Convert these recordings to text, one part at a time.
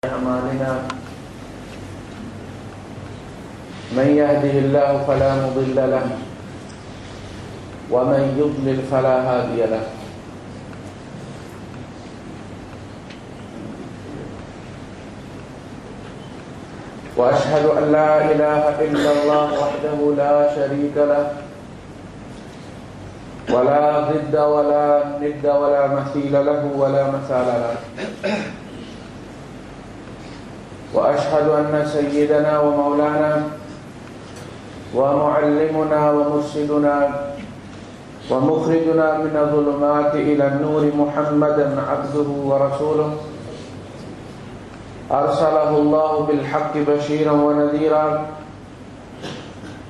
أعمالنا من يهده الله فلا مضل له ومن يضلل فلا هادي له وأشهد أن لا إله إلا الله وحده لا شريك له ولا ضد ولا ند ولا مثيل له ولا مثال له وأشهد أن سيدنا ومولانا ومعلمنا ومرشدنا ومخرجنا من الظلمات إلى النور محمدا عبده ورسوله أرسله الله بالحق بشيرا ونذيرا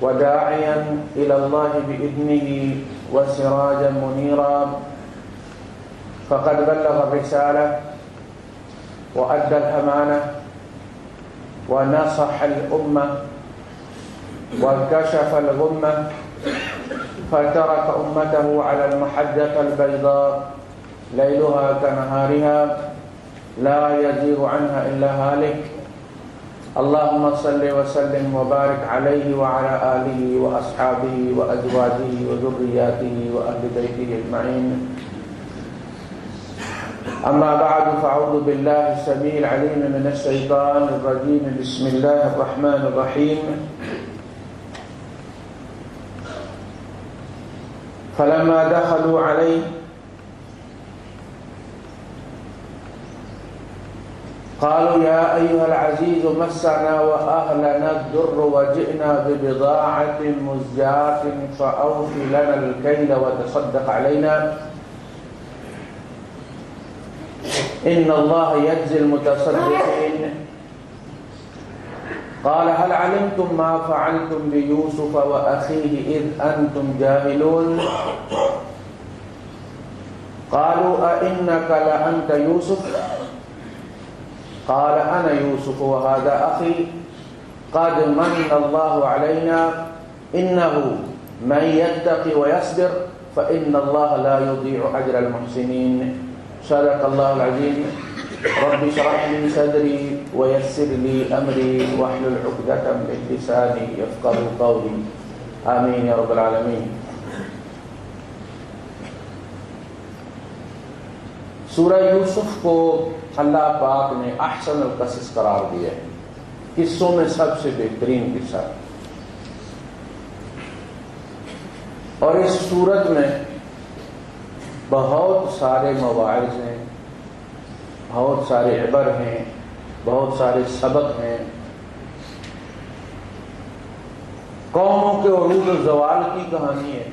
وداعيا إلى الله بإذنه وسراجا منيرا فقد بلغ الرسالة وأدى الأمانة ونصح الأمة وكشف الغمة فترك أمته على المحجة البيضاء ليلها كنهارها لا يزيغ عنها إلا هالك اللهم صل وسلم وبارك عليه وعلى آله وأصحابه وأزواجه وذرياته وأهل بيته أجمعين أما بعد فأعوذ بالله السميع العليم من الشيطان الرجيم بسم الله الرحمن الرحيم فلما دخلوا عليه قالوا يا أيها العزيز مسنا وأهلنا الضر وجئنا ببضاعة مزجاة فأوف لنا الكيل وتصدق علينا إن الله يجزي المتصدقين قال هل علمتم ما فعلتم بيوسف وأخيه إذ أنتم جاهلون قالوا أئنك لأنت يوسف قال أنا يوسف وهذا أخي قد من الله علينا إنه من يتقي ويصبر فإن الله لا يضيع أجر المحسنين صدق الله العظيم رب اشرح لي صدري ويسر لي أمري واحلل عقدة من لساني يفقهوا قولي آمين يا رب العالمين. سورہ یوسف کو اللہ پاک نے احسن القصص قرار دیا ہے، قصوں میں سب سے بہترین قصہ، اور اس سورت میں بہت سارے مواعظ ہیں، بہت سارے عبر ہیں، بہت سارے سبق ہیں، قوموں کے عروج و زوال کی کہانی ہے،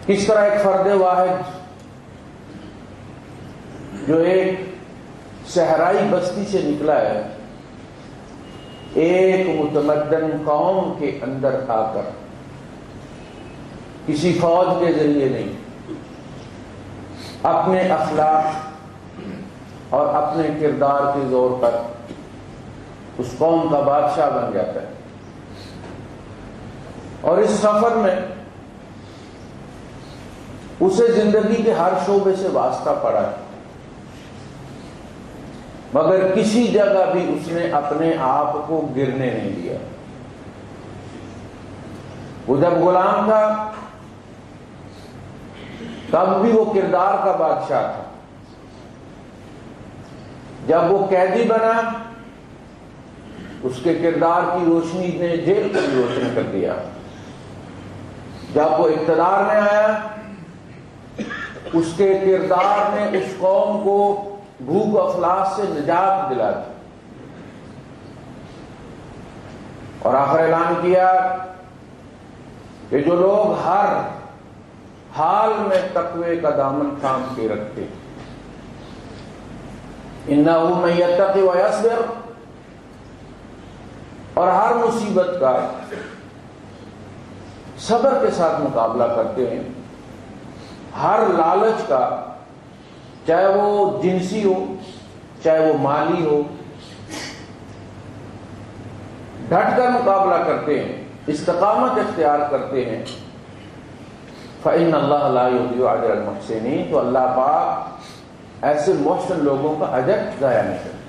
کس طرح ایک فرد واحد جو ایک صحرائی بستی سے نکلا ہے ایک متمدن قوم کے اندر آ کر، کسی فوج کے ذریعے نہیں، اپنے اخلاق اور اپنے کردار کے زور پر اس قوم کا بادشاہ بن جاتا ہے، اور اس سفر میں اسے زندگی کے ہر شعبے سے واسطہ پڑا ہے، مگر کسی جگہ بھی اس نے اپنے آپ کو گرنے نہیں دیا۔ وہ جب غلام تھا تب بھی وہ کردار کا بادشاہ تھا، جب وہ قیدی بنا اس کے کردار کی روشنی نے جیل کو بھی روشن کر دیا، جب وہ اقتدار میں آیا اس کے کردار نے اس قوم کو بھوک و افلاس سے نجات دلا دی، اور آخر اعلان کیا کہ جو لوگ ہر حال میں تقوی کا دامن تھام کے رکھتے، انہ من یتقی ویصبر، اور ہر مصیبت کا صبر کے ساتھ مقابلہ کرتے ہیں، ہر لالچ کا چاہے وہ جنسی ہو چاہے وہ مالی ہو ڈٹ کر مقابلہ کرتے ہیں، استقامت اختیار کرتے ہیں، فَإِنَّ اللَّهَ لَا يُضِيعُ أَجْرَ الْمُحْسِنِينَ، تو اللہ پاک ایسے محسن لوگوں کا اجر ضائع نہیں کریں۔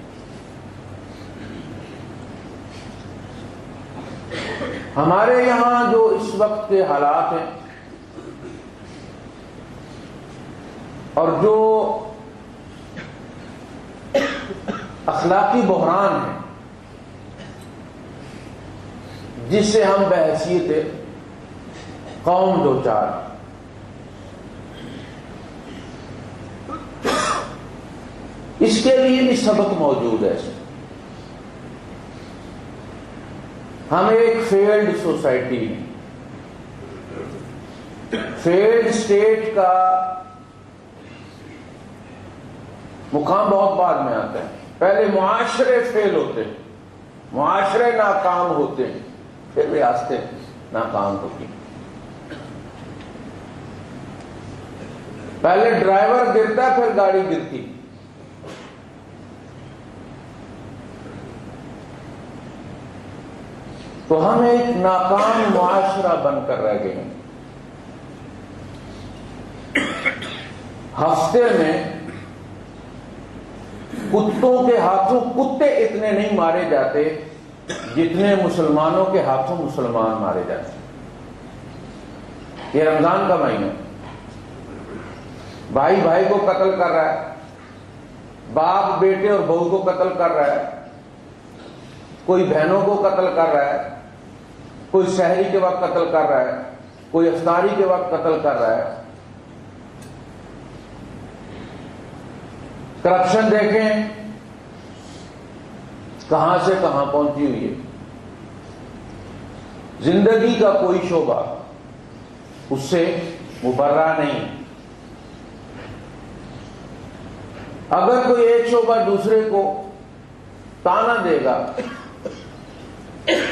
ہمارے یہاں جو اس وقت کے حالات ہیں اور جو اخلاقی بحران ہے جس سے ہم بحیثیت قوم دو چار، اس کے لیے بھی سبق موجود ہے۔ ہم ایک فیلڈ سوسائٹی ہیں، فیلڈ اسٹیٹ کا مقام بہت بعد میں آتا ہے۔ پہلے معاشرے فیل ہوتے ہیں، معاشرے ناکام ہوتے ہیں، پھر ریاستیں ناکام ہوتی ہیں۔ پہلے ڈرائیور گرتا ہے، پھر گاڑی گرتی۔ تو ہم ایک ناکام معاشرہ بن کر رہ گئے ہیں۔ ہفتے میں کتوں کے ہاتھوں کتے اتنے نہیں مارے جاتے جتنے مسلمانوں کے ہاتھوں مسلمان مارے جاتے ہیں۔ یہ رمضان کا مہینہ، بھائی بھائی کو قتل کر رہا ہے، باپ بیٹے اور بہو کو قتل کر رہا ہے، کوئی بہنوں کو قتل کر رہا ہے، کوئی سحری کے وقت قتل کر رہا ہے، کوئی افطاری کے وقت قتل کر رہا ہے۔ کرپشن دیکھیں کہاں سے کہاں پہنچی ہوئی ہے۔ زندگی کا کوئی شعبہ اس سے مبرہ نہیں۔ اگر کوئی ایک شعبہ دوسرے کو تانا دے گا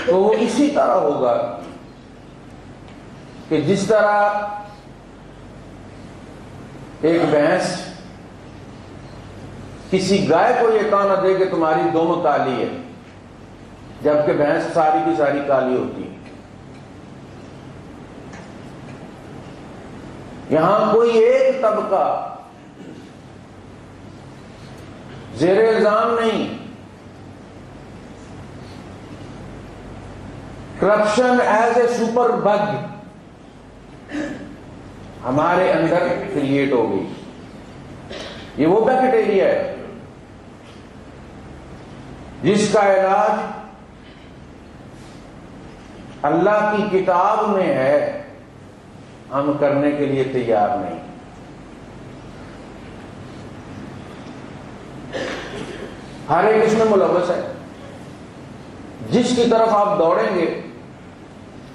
تو وہ اسی طرح ہوگا کہ جس طرح ایک بھینس کسی گائے کو یہ تانا دے کہ تمہاری دم کالی ہے، جبکہ بھینس ساری کی ساری کالی ہوتی ہے۔ یہاں کوئی ایک طبقہ زیر الزام نہیں۔ Corruption as a super big ہمارے اندر کریٹ ہو گئی۔ یہ وہ بیکٹیریا ہے جس کا علاج اللہ کی کتاب میں ہے، ہم کرنے کے لیے تیار نہیں۔ ہر ایک اس میں ملوث ہے، جس کی طرف آپ دوڑیں گے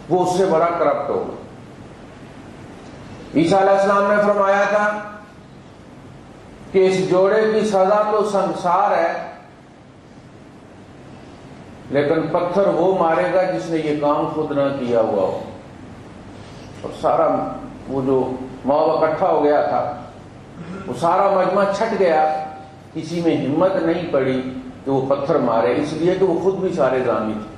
وہ اس سے بڑا کرپٹ ہوگا۔ عیسیٰ علیہ السلام نے فرمایا تھا کہ اس جوڑے کی سزا تو سنسار ہے، لیکن پتھر وہ مارے گا جس نے یہ کام خود نہ کیا ہوا ہو۔ اور سارا وہ جو موب اکٹھا ہو گیا تھا، وہ سارا مجمع چھٹ گیا، کسی میں ہمت نہیں پڑی کہ وہ پتھر مارے، اس لیے کہ وہ خود بھی سارے زانی تھے۔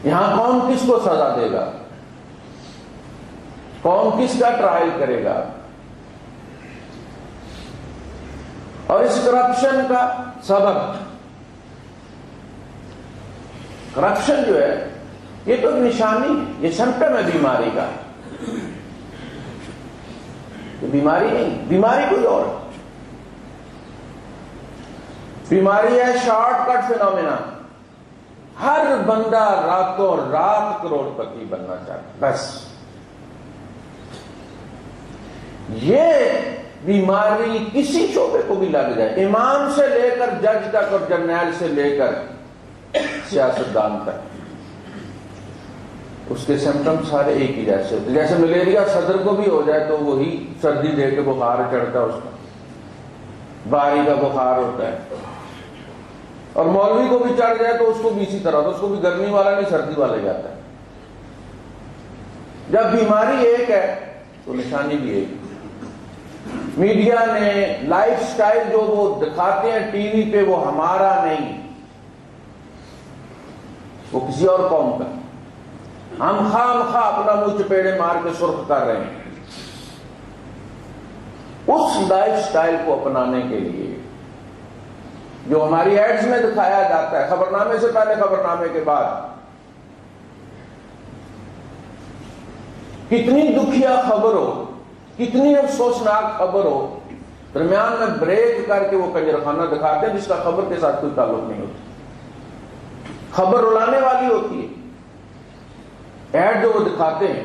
یہاں کون کس کو سزا دے گا؟ کون کس کا ٹرائل کرے گا؟ اور اس کرپشن کا سبب، کرپشن جو ہے یہ تو ایک نشانی ہے، یہ سمپٹم ہے بیماری کا۔ یہ بیماری نہیں، بیماری کوئی اور ہے۔ بیماری ہے شارٹ کٹ فینومینا۔ ہر بندہ راتوں رات کروڑ پتی بننا چاہتا، بس یہ بیماری کسی شعبے کو بھی لگ جائے، امام سے لے کر جج تک اور جرنیل سے لے کر سیاستدان تک، اس کے سمپٹم سارے ایک ہی جیسے ہوتے۔ جیسے ملیریا صدر کو بھی ہو جائے تو وہی سردی دے کے بخار چڑھتا ہے، اس کا باری کا بخار ہوتا ہے، اور مولوی کو بھی چڑھ جائے تو اس کو بھی اسی طرح، تو اس کو بھی گرمی والا نہیں سردی والا جاتا ہے۔ جب بیماری ایک ہے تو نشانی بھی ایک ہے۔ میڈیا نے لائف سٹائل جو وہ دکھاتے ہیں ٹی وی پہ، وہ ہمارا نہیں، وہ کسی اور قوم کا۔ ہم خواہ اپنا منہ چپیڑے مار کے سرخ کر رہے ہیں۔ اس لائف سٹائل کو اپنانے کے لیے جو ہماری ایڈز میں دکھایا جاتا ہے، خبرنامے سے پہلے، خبرنامے کے بعد، کتنی دکھیا خبر ہو، کتنی افسوسناک خبر ہو، درمیان میں بریک کر کے وہ کنجرخانہ دکھاتے ہیں جس کا خبر کے ساتھ کوئی تعلق نہیں ہوتا، خبر رلانے والی ہوتی ہے، ایڈ جو وہ دکھاتے ہیں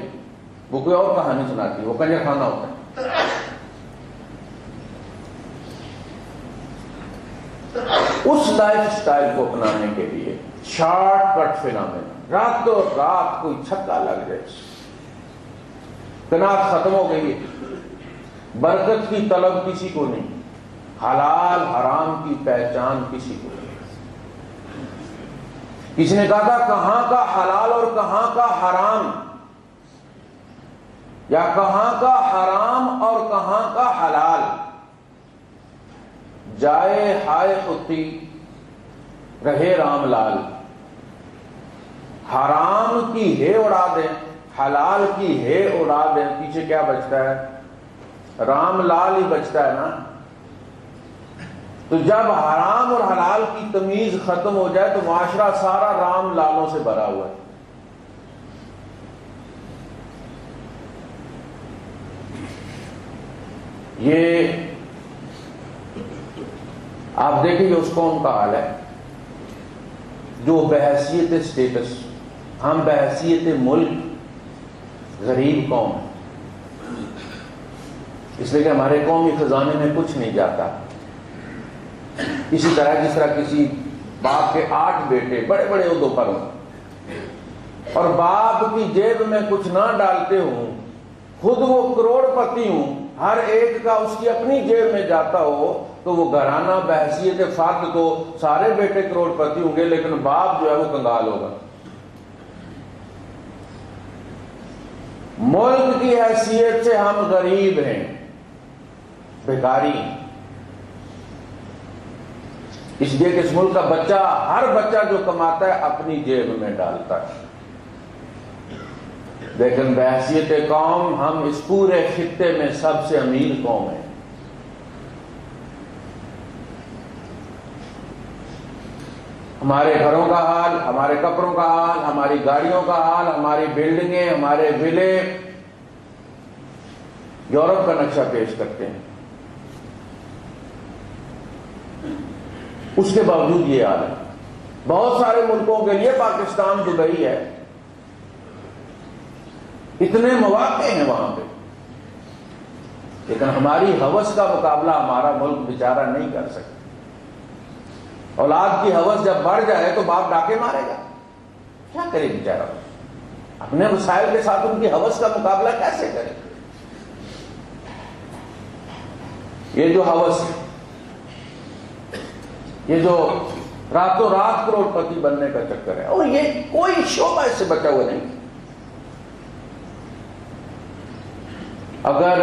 وہ کوئی اور کہانی سناتی ہے، وہ کنجرخانہ ہوتا ہے۔ اس لائف سٹائل کو اپنانے کے لیے شارٹ کٹ فنامنا، راتوں رات کوئی چھکا لگ جائے، کناعت ختم ہو گئی ہے، برکت کی طلب کسی کو نہیں، حلال حرام کی پہچان کسی کو نہیں۔ کسی نے کہا تھا کہاں کا حلال اور کہاں کا حرام، یا کہاں کا حرام اور کہاں کا حلال، جائے ہائے خودی رہے رام لال، حرام کی ہے اڑا دیں، حلال کی ہے اڑا دیں، پیچھے کیا بچتا ہے؟ رام لال ہی بچتا ہے نا۔ تو جب حرام اور حلال کی تمیز ختم ہو جائے تو معاشرہ سارا رام لالوں سے بھرا ہوا ہے۔ یہ آپ دیکھیں اس قوم کا حال ہے جو بحیثیت اسٹیٹس، ہم بحیثیت ملک غریب قوم ہے، اس لیے کہ ہمارے قومی خزانے میں کچھ نہیں جاتا۔ اسی طرح جس طرح کسی باپ کے 8 بیٹے بڑے بڑے عہدوں پر ہوں اور باپ کی جیب میں کچھ نہ ڈالتے ہوں، خود وہ کروڑ پتی ہوں، ہر ایک کا اس کی اپنی جیب میں جاتا ہو، تو وہ گھرانہ بحیثیت فرد تو سارے بیٹے کروڑ پتی ہوں گے، لیکن باپ جو ہے وہ کنگال ہوگا۔ ملک کی حیثیت سے ہم غریب ہیں، بھکاری ہیں، اس لیے کہ اس ملک کا بچہ، ہر بچہ جو کماتا ہے اپنی جیب میں ڈالتا ہے، لیکن بحیثیت قوم ہم اس پورے خطے میں سب سے امیر قوم ہیں۔ ہمارے گھروں کا حال، ہمارے کپڑوں کا حال، ہماری گاڑیوں کا حال، ہماری بلڈنگیں، ہمارے ویلے یورپ کا نقشہ پیش کرتے ہیں، اس کے باوجود یہ حال ہے۔ بہت سارے ملکوں کے لیے پاکستان دبئی ہے، اتنے مواقع ہیں وہاں پہ، لیکن ہماری ہوس کا مقابلہ ہمارا ملک بیچارہ نہیں کر سکتا۔ اولاد کی ہوس جب بڑھ جائے تو باپ ڈاکے مارے گا، کیا کرے بیچارہ؟ اپنے وسائل کے ساتھ ان کی ہوس کا مقابلہ کیسے کرے؟ یہ جو ہوس ہے، یہ جو راتوں رات کروڑ پتی بننے کا چکر ہے، اور یہ کوئی شعبہ اس سے بچا ہوا نہیں۔ اگر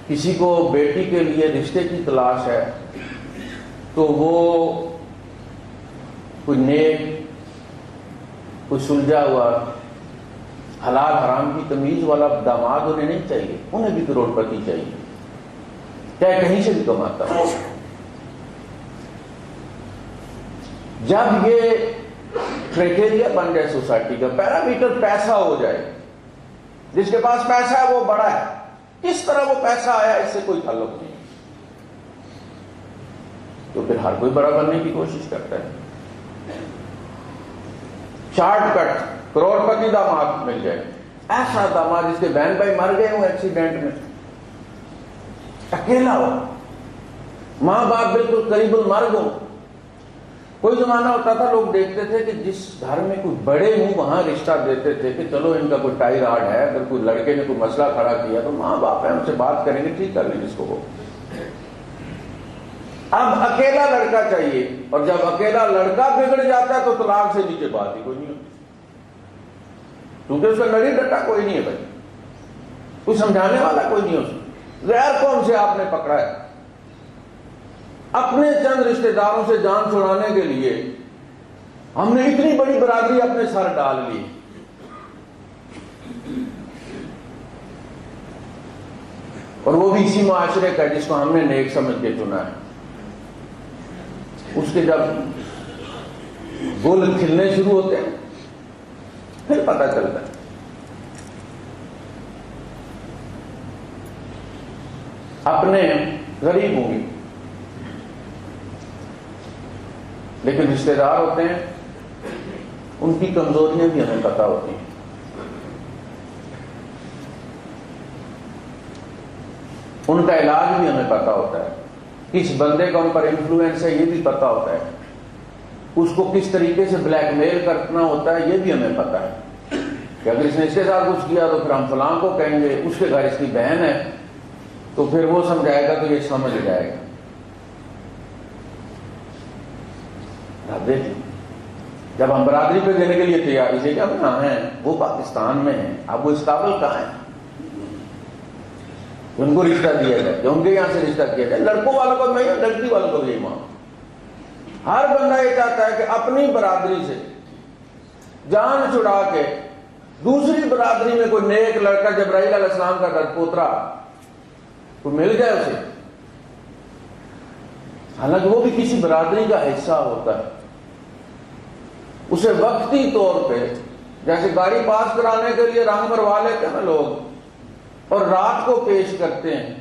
کسی کو بیٹی کے لیے رشتے کی تلاش ہے تو وہ کوئی نیک، کوئی سلجھا ہوا، حلال حرام کی تمیز والا داماد انہیں نہیں چاہیے، انہیں بھی کروڑ پتی چاہیے، چاہے کہیں سے بھی کماتا ہو۔ جب یہ کرائٹیریا بن جائے سوسائٹی کا، پیرامیٹر پیسہ ہو جائے، جس کے پاس پیسہ ہے وہ بڑا ہے، کس طرح وہ پیسہ آیا اس سے کوئی تعلق نہیں، تو پھر ہر کوئی بڑا بننے کی کوشش کرتا ہے۔ شارٹ کٹ کروڑ پتی داماد مل جائے، ایسا داماد جس کے بہن بھائی مر گئے ہوں ایکسیڈنٹ میں، اکیلا ہو، ماں باپ بالکل قریب المرگ ہو۔ کوئی زمانہ ہوتا تھا لوگ دیکھتے تھے کہ جس گھر میں کوئی بڑے ہوں وہاں رشتہ دیتے تھے کہ چلو ان کا کوئی ٹائی راڈ ہے، اگر کوئی لڑکے نے کوئی مسئلہ کھڑا کیا تو ماں باپ ہیں ان سے بات کریں گے، ٹھیک کر لیں جس کو ہو۔ اب اکیلا لڑکا چاہیے، اور جب اکیلا لڑکا بگڑ جاتا ہے تو طلاق سے نیچے بات ہی کوئی نہیں ہوتی، کیونکہ اس کا لڑی ڈٹا کوئی نہیں ہے بھائی، کوئی سمجھانے والا کوئی نہیں ہے، غیر قوم سے آپ نے پکڑا ہے، اپنے چند رشتہ داروں سے جان چھڑانے کے لیے ہم نے اتنی بڑی برادری اپنے سر ڈال لی۔ اور وہ بھی اسی معاشرے کا جس کو ہم نے نیک سمجھ کے چنا ہے. اس کے جب گل کھلنے شروع ہوتے ہیں پھر پتہ چلتا ہے. اپنے غریب ہوں گے لیکن رشتہ دار ہوتے ہیں، ان کی کمزوریاں بھی ہمیں پتہ ہوتی ہیں. ان کا علاج بھی ہمیں پتہ ہوتا ہے، کس بندے کا ان پر انفلوئنس ہے یہ بھی پتہ ہوتا ہے، اس کو کس طریقے سے بلیک میل کرنا ہوتا ہے یہ بھی ہمیں پتہ ہے کہ اگر اس نے اس کے ساتھ کچھ کیا تو پھر ہم فلاں کو کہیں گے، اس کے گھر اس کی بہن ہے تو پھر وہ سمجھائے گا تو یہ سمجھ جائے گا. دیکھیں جب ہم برادری پہ دینے کے لیے تیار تھے کہ ہم کہاں ہیں، وہ پاکستان میں ہیں، اب وہ اس قابل کہاں ہیں ان کو رشتہ دیا جائے، ان کے یہاں سے رشتہ کیا جائے. لڑکوں والوں کو میں لڑکی والوں کو بھی ماں، ہر بندہ یہ چاہتا ہے کہ اپنی برادری سے جان چھڑا کے دوسری برادری میں کوئی نیک لڑکا جبرائیل علیہ السلام کا پوترا کوئی مل جائے اسے، حالانکہ وہ بھی کسی برادری کا حصہ ہوتا ہے. اسے وقتی طور پہ جیسے گاڑی پاس کرانے کے لیے رنگ مروا لیتے ہیں نا لوگ اور رات کو پیش کرتے ہیں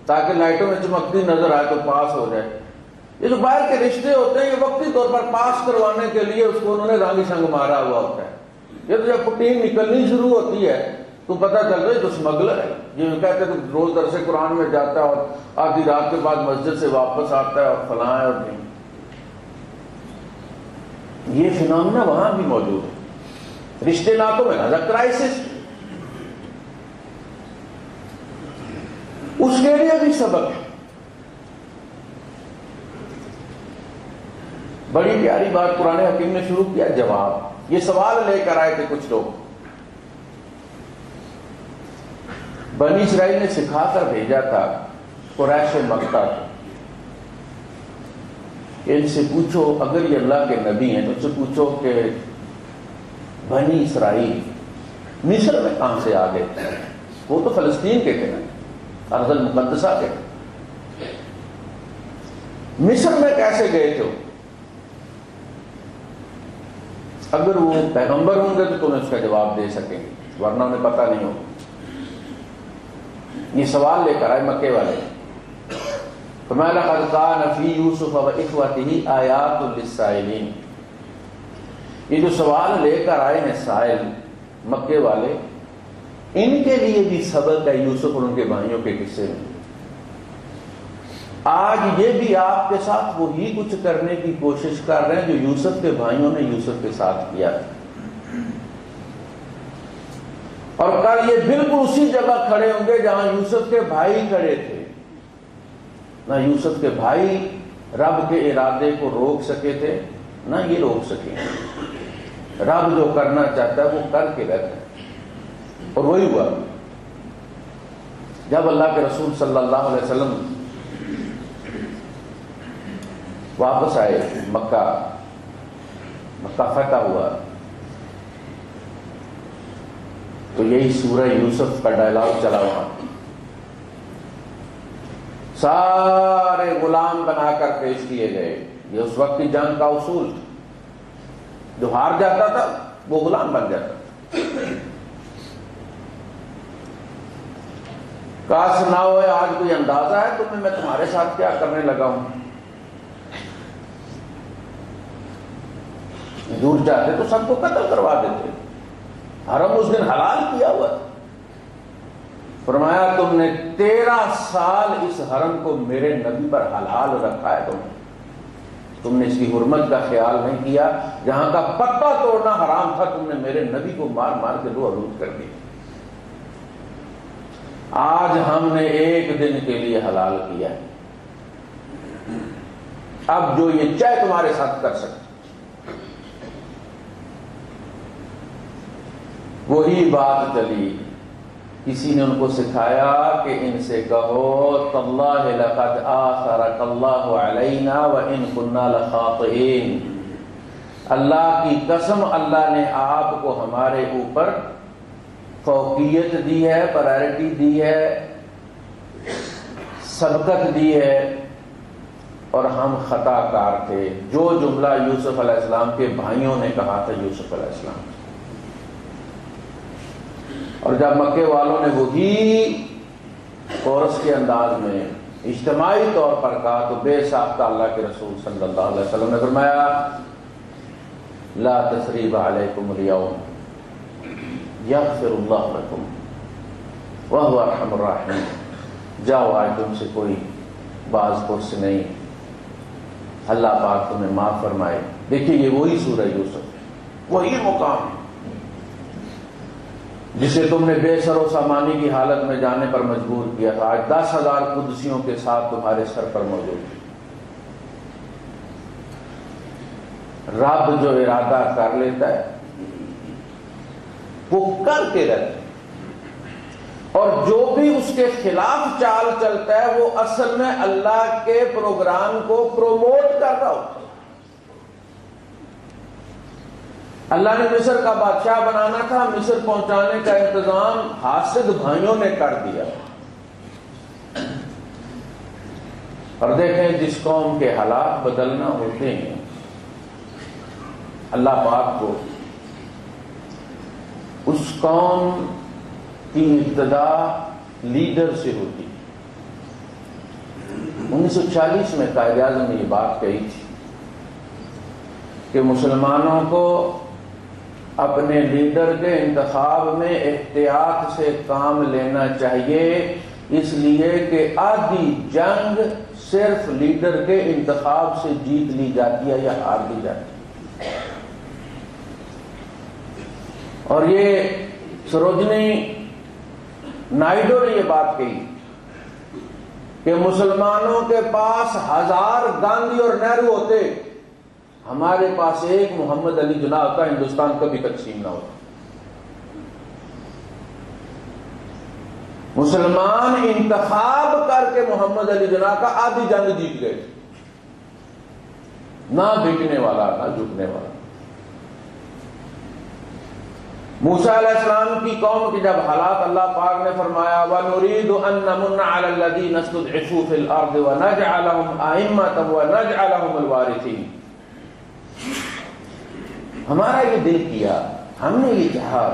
تاکہ لائٹوں میں چمکتی نظر آئے تو پاس ہو جائے، یہ جو باہر کے رشتے ہوتے ہیں یہ وقتی طور پر پاس کروانے کے لیے اس کو انہوں نے رنگ شنگ مارا ہوا ہوتا ہے. یہ تو جب پٹین نکلنی شروع ہوتی ہے تو پتہ چل رہا ہے تو اسمگلر ہے. یہ کہتے ہیں کہ روز درس قرآن میں جاتا ہے اور آدھی رات کے بعد مسجد سے واپس آتا ہے اور فلاں ہے اور نہیں. یہ فنامنا وہاں بھی موجود ہے. رشتے ناتوں میں نا کرائسس، اس کے لیے بھی سبق ہے. بڑی پیاری بات قرآن حکیم نے شروع کیا جواب. یہ سوال لے کر آئے تھے کچھ لوگ، بنی اسرائیل نے سکھا کر بھیجا تھا قریش مکہ کو، ان سے پوچھو اگر یہ اللہ کے نبی ہیں تو ان سے پوچھو کہ بنی اسرائیل مصر میں کہاں سے آ گئے؟ وہ تو فلسطین کے تھے نا، ارض المقدسہ کے. مصر میں کیسے گئے تھے؟ اگر وہ پیغمبر ہوں گے تو تمہیں اس کا جواب دے سکیں گے، ورنہ انہیں پتہ نہیں ہوگا. یہ سوال لے کر آئے مکے والے. فَمَا لَقَدْ كَانَ فِي يُوسُفَ وَإِخْوَتِهِ آيَاتٌ لِلسَّائِلِينَ. یہ جو سوال لے کر آئے ہیں سائل مکے والے، ان کے لیے بھی سبق ہے یوسف اور ان کے بھائیوں کے قصے میں. آج یہ بھی آپ کے ساتھ وہی کچھ کرنے کی کوشش کر رہے ہیں جو یوسف کے بھائیوں نے یوسف کے ساتھ کیا تھا. اور کل یہ بالکل اسی جگہ کھڑے ہوں گے جہاں یوسف کے بھائی کھڑے تھے. نہ یوسف کے بھائی رب کے ارادے کو روک سکے تھے نہ یہ روک سکے. رب جو کرنا چاہتا ہے وہ کر کے رہتا ہے. اور وہی ہوا جب اللہ کے رسول صلی اللہ علیہ وسلم واپس آئے مکہ فتح ہوا تو یہی سورہ یوسف کا ڈائلاگ چلا ہوا. سارے غلام بنا کر پیش کیے گئے. یہ اس وقت کی جنگ کا اصول، جو ہار جاتا تھا وہ غلام بن جاتا تھا. کاش نہ ہوئے آج کوئی اندازہ ہے تمہیں میں تمہارے ساتھ کیا کرنے لگا ہوں. دور جاتے تو سب کو قتل کروا دیتے. حرم اس دن حلال کیا ہوا تھا. فرمایا تم نے 13 سال اس حرم کو میرے نبی پر حلال رکھا ہے. تم نے اس کی حرمت کا خیال نہیں کیا. جہاں کا پتا توڑنا حرام تھا تم نے میرے نبی کو مار مار کے روح آلود کر دیا. آج ہم نے ایک دن کے لیے حلال کیا ہے. اب جو یہ چاہے تمہارے ساتھ کر سکتے. وہی بات چلی. کسی نے ان کو سکھایا کہ ان سے کہو تاللہ لقد آثرک اللہ علینا وان کنا لخاطئین. اللہ کی قسم اللہ نے آپ کو ہمارے اوپر فوقیت دی ہے، پرائرٹی دی ہے. سبقت دی ہے اور ہم خطا کار تھے. جو جملہ یوسف علیہ السلام کے بھائیوں نے کہا تھا یوسف علیہ السلام، اور جب مکے والوں نے وہی کورس کے انداز میں اجتماعی طور پر کہا تو بے ساختہ اللہ کے رسول صلی اللہ علیہ وسلم نے فرمایا لا تثریب علیکم اليوم یغفر اللہ لکم وہو ارحم الراحمین. جاؤ آج تم سے کوئی باز پرس نہیں، اللہ پاک تمہیں معاف فرمائے. دیکھیے یہ وہی سورہ یوسف ہے، وہی مقام ہے جسے تم نے بے سر و سامانی کی حالت میں جانے پر مجبور کیا تھا. آج 10,000 قدسیوں کے ساتھ تمہارے سر پر موجود ہے. رب جو ارادہ کر لیتا ہے وہ کر کے رہتا ہے، اور جو بھی اس کے خلاف چال چلتا ہے وہ اصل میں اللہ کے پروگرام کو پروموٹ کر رہا ہوتا ہے. اللہ نے مصر کا بادشاہ بنانا تھا، مصر پہنچانے کا انتظام حاسد بھائیوں نے کر دیا. اور دیکھیں جس قوم کے حالات بدلنا ہوتے ہیں اللہ پاک کو اس قوم کی ابتدا لیڈر سے ہوتی. 1940 میں قائد اعظم نے یہ بات کہی تھی کہ مسلمانوں کو اپنے لیڈر کے انتخاب میں احتیاط سے کام لینا چاہیے، اس لیے کہ آدھی جنگ صرف لیڈر کے انتخاب سے جیت لی جاتی ہے یا ہار دی جاتی ہے. اور یہ سروجنی نائیڈو نے یہ بات کہی کہ مسلمانوں کے پاس 1000 گاندھی اور نہرو ہوتے، ہمارے پاس ایک محمد علی جناح ہوتا، ہندوستان کبھی تقسیم نہ ہوتا. مسلمان انتخاب کر کے محمد علی جناح کا آدھی جنگ جیت گئے، نہ بکنے والا نہ جھکنے والا. موسیٰ علیہ السلام کی قوم کی جب حالات اللہ پاک نے فرمایا وَنُرِيدُ أَن نَّمُنَّ عَلَى الَّذِينَ اسْتُضْعِفُوا فِي الْأَرْضِ وَنَجْعَلَهُمْ أَئِمَّةً وَنَجْعَلَهُمُ الْوَارِثِينَ. ہمارا یہ دل کیا، ہم نے یہ چاہا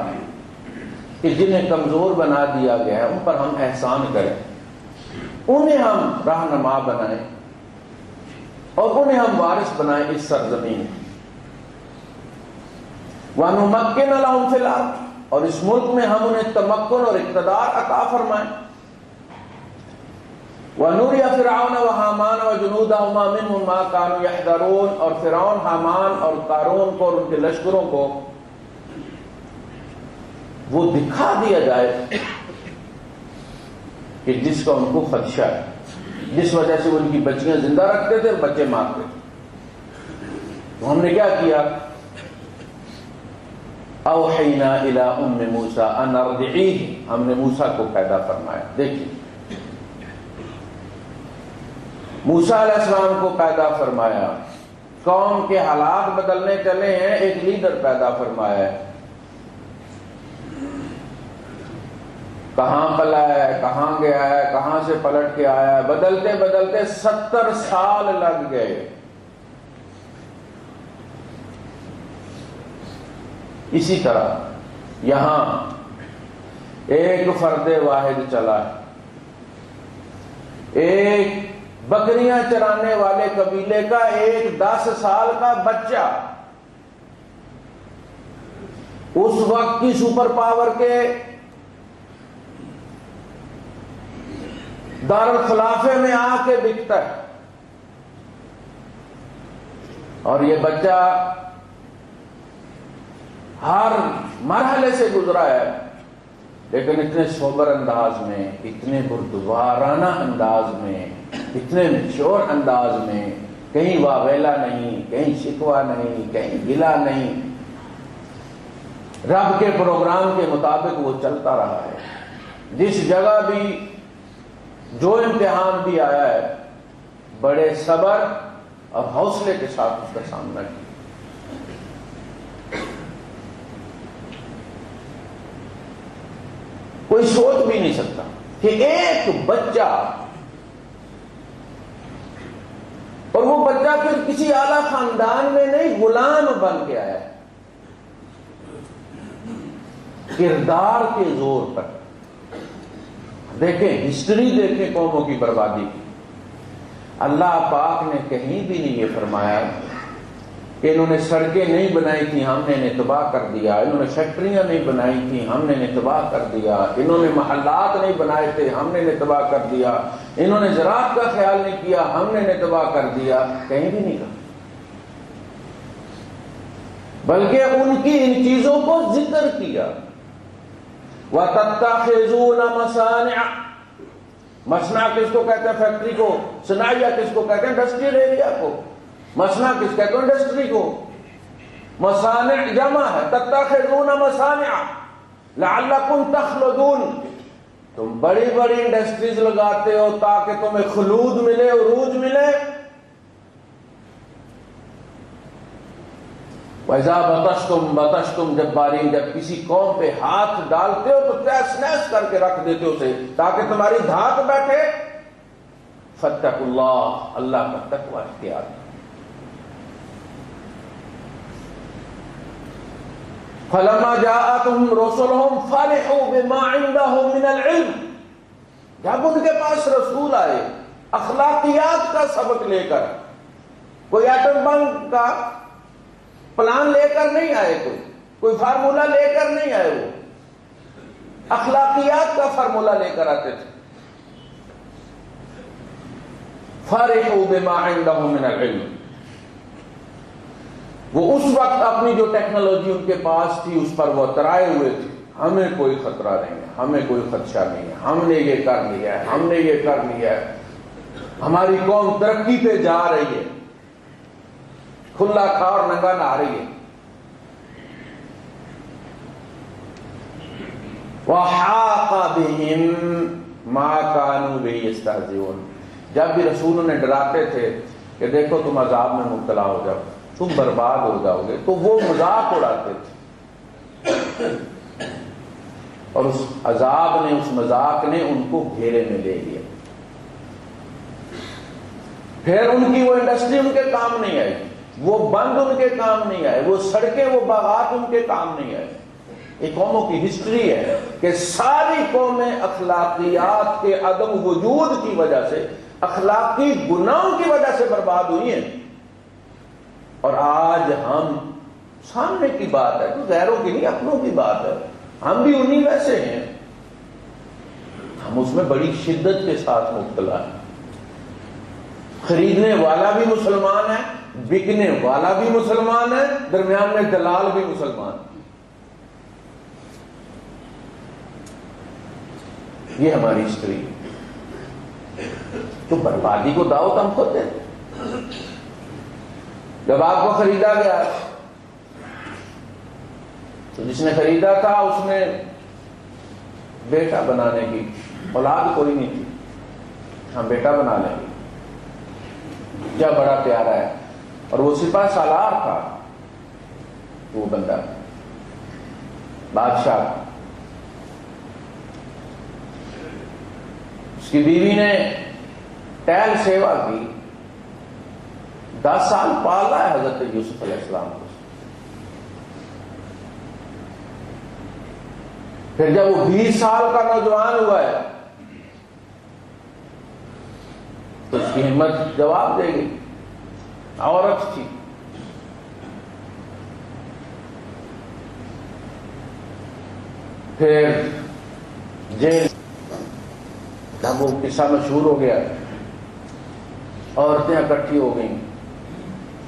کہ جنہیں کمزور بنا دیا گیا ہے ان پر ہم احسان کریں، انہیں ہم رہنما بنائیں اور انہیں ہم وارث بنائیں اس سرزمین کی. وَنُمَكِّنَ لَهُمْ فِي الْأَرْضِ، اور اس ملک میں ہم انہیں تمکن اور اقتدار عطا فرمائیں. وَنُرِيَ فِرْعَوْنَ وَحَامَانَ وَجُنُودَهُمَا مِنْهُمْ مَا كَانُوا يَحْذَرُونَ، اور فرعون، حامان اور قارون کو اور ان کے لشکروں کو وہ دکھا دیا جائے کہ جس کا ان کو خدشہ ہے، جس وجہ سے وہ ان کی بچیاں زندہ رکھتے تھے اور بچے مارتے تھے. تو ہم نے کیا کیا؟ اوحینا الی ام موسیٰ ان ارضعیہ، ہم نے موسیٰ کو پیدا فرمایا. دیکھیے موسیٰ علیہ السلام کو پیدا فرمایا، قوم کے حالات بدلنے چلے ہیں، ایک لیڈر پیدا فرمایا ہے. کہاں پلا ہے، کہاں گیا ہے، کہاں سے پلٹ کے آیا ہے، بدلتے بدلتے 70 سال لگ گئے. اسی طرح یہاں ایک فرد واحد چلا ہے، ایک بکریاں چرانے والے قبیلے کا ایک 10 سال کا بچہ اس وقت کی سپر پاور کے دارالخلافے میں آ کے بکتا ہے، اور یہ بچہ ہر مرحلے سے گزرا ہے، لیکن اتنے سوبر انداز میں، اتنے بردبارانہ انداز میں، اتنے میچور انداز میں، کہیں واویلا نہیں، کہیں شکوہ نہیں، کہیں گلا نہیں. رب کے پروگرام کے مطابق وہ چلتا رہا ہے. جس جگہ بھی جو امتحان بھی آیا ہے بڑے صبر اور حوصلے کے ساتھ اس کا سامنا کیا. کوئی سوچ بھی نہیں سکتا کہ ایک بچہ، اور وہ بچہ پھر کسی اعلیٰ خاندان میں نہیں، غلام بن کے آیا ہے کردار کے زور پر۔ دیکھیں ہسٹری، دیکھیں قوموں کی بربادی کی۔ اللہ پاک نے کہیں بھی نہیں یہ فرمایا کہ انہوں نے سڑکیں نہیں بنائی تھی ہم نے انہیں تباہ کر دیا، انہوں نے فیکٹریاں نہیں بنائی تھی ہم نے انہیں تباہ کر دیا، انہوں نے محلات نہیں بنائے تھے ہم نے انہیں تباہ کر دیا، انہوں نے زراعت کا خیال نہیں کیا ہم نے انہیں تباہ کر دیا، کہیں بھی نہیں کہا، بلکہ ان کی ان چیزوں کو ذکر کیا۔ وَتَتَّخِذُونَ مَصَانِعَ، مصنع کس کو کہتے ہیں؟ فیکٹری کو۔ صناعیہ کس کو کہتے ہیں؟ انڈسٹریل ایریا کو۔ مصنع کس کہتے ہیں؟ انڈسٹری کو۔ مصانع جمع ہے، تتخذون مصانع لعلکم تخلدون، تم بڑی بڑی انڈسٹریز لگاتے ہو تاکہ تمہیں خلود ملے، عروج ملے۔ وَإِذَا بَطَشْتُمْ بَطَشْتُمْ جَبَّارِينَ، جب کسی قوم پہ ہاتھ ڈالتے ہو تو تیس نیس کر کے رکھ دیتے ہو اسے تاکہ تمہاری دھات بیٹھے۔ فَاتَّقُوا اللَّهَ، اللہ کا تقوی اختیار کرو۔ فَلَمَّا جَاءَتْهُمْ رُسُلُهُمْ فَرِحُوا بِمَا عِندَهُمْ مِنَ الْعِلْمِ، جب ان کے پاس رسول آئے اخلاقیات کا سبق لے کر، کوئی ایٹم بم کا پلان لے کر نہیں آئے، کوئی فارمولہ لے کر نہیں آئے، وہ اخلاقیات کا فارمولہ لے کر آتے تھے۔ فَرِحُوا بِمَا عِندَهُمْ مِنَ الْعِلْمِ، وہ اس وقت اپنی جو ٹیکنالوجی ان کے پاس تھی اس پر وہ اترائے ہوئے تھے، ہمیں کوئی خطرہ نہیں ہے، ہمیں کوئی خدشہ نہیں ہے، ہم نے یہ کر لیا ہے، ہم نے یہ کر لیا ہے، ہماری قوم ترقی پہ جا رہی ہے، کھلا کھا اور ننگا نہ آ رہی ہے۔ وَحَاقَ بِهِمْ مَا كَانُوا بِهِ يَسْتَهْزِئُونَ، جب بھی رسول انہیں ڈراتے تھے کہ دیکھو تم عذاب میں مبتلا ہو جاؤ، تم برباد ہو جاؤ گے، تو وہ مذاق اڑاتے تھے، اور اس عذاب نے، اس مذاق نے ان کو گھیرے میں لے لیا۔ پھر ان کی وہ انڈسٹری ان کے کام نہیں آئی، وہ بند ان کے کام نہیں آئے، وہ سڑکیں، وہ باغات ان کے کام نہیں آئے۔ یہ قوموں کی ہسٹری ہے کہ ساری قومیں اخلاقیات کے عدم وجود کی وجہ سے، اخلاقی گناہوں کی وجہ سے برباد ہوئی ہیں۔ اور آج ہم، سامنے کی بات ہے، تو غیروں کی نہیں، اپنوں کی بات ہے، ہم بھی انہی ویسے ہیں، ہم اس میں بڑی شدت کے ساتھ مبتلا ہیں۔ خریدنے والا بھی مسلمان ہے، بکنے والا بھی مسلمان ہے، درمیان میں دلال بھی مسلمان ہے۔ یہ ہماری ہسٹری ہے۔ تو بربادی کو دعوت ہم خود دیتے۔ جب آپ کو خریدا گیا تو جس نے خریدا تھا اس نے بیٹا بنانے کی، اولاد کوئی نہیں تھی، ہم بیٹا بنا لیں گے، کیا بڑا پیارا ہے، اور وہ سپاہ سالار تھا، وہ بندہ بادشاہ، اس کی بیوی نے ٹہل سیوا کی، 10 سال پالا ہے حضرت یوسف علیہ السلام کو۔ پھر جب وہ 20 سال کا نوجوان ہوا ہے تو اس کی ہمت جواب دے گی، عورت تھی، پھر جیل، جب وہ قصہ مشہور ہو گیا، عورتیں اکٹھی ہو گئیں،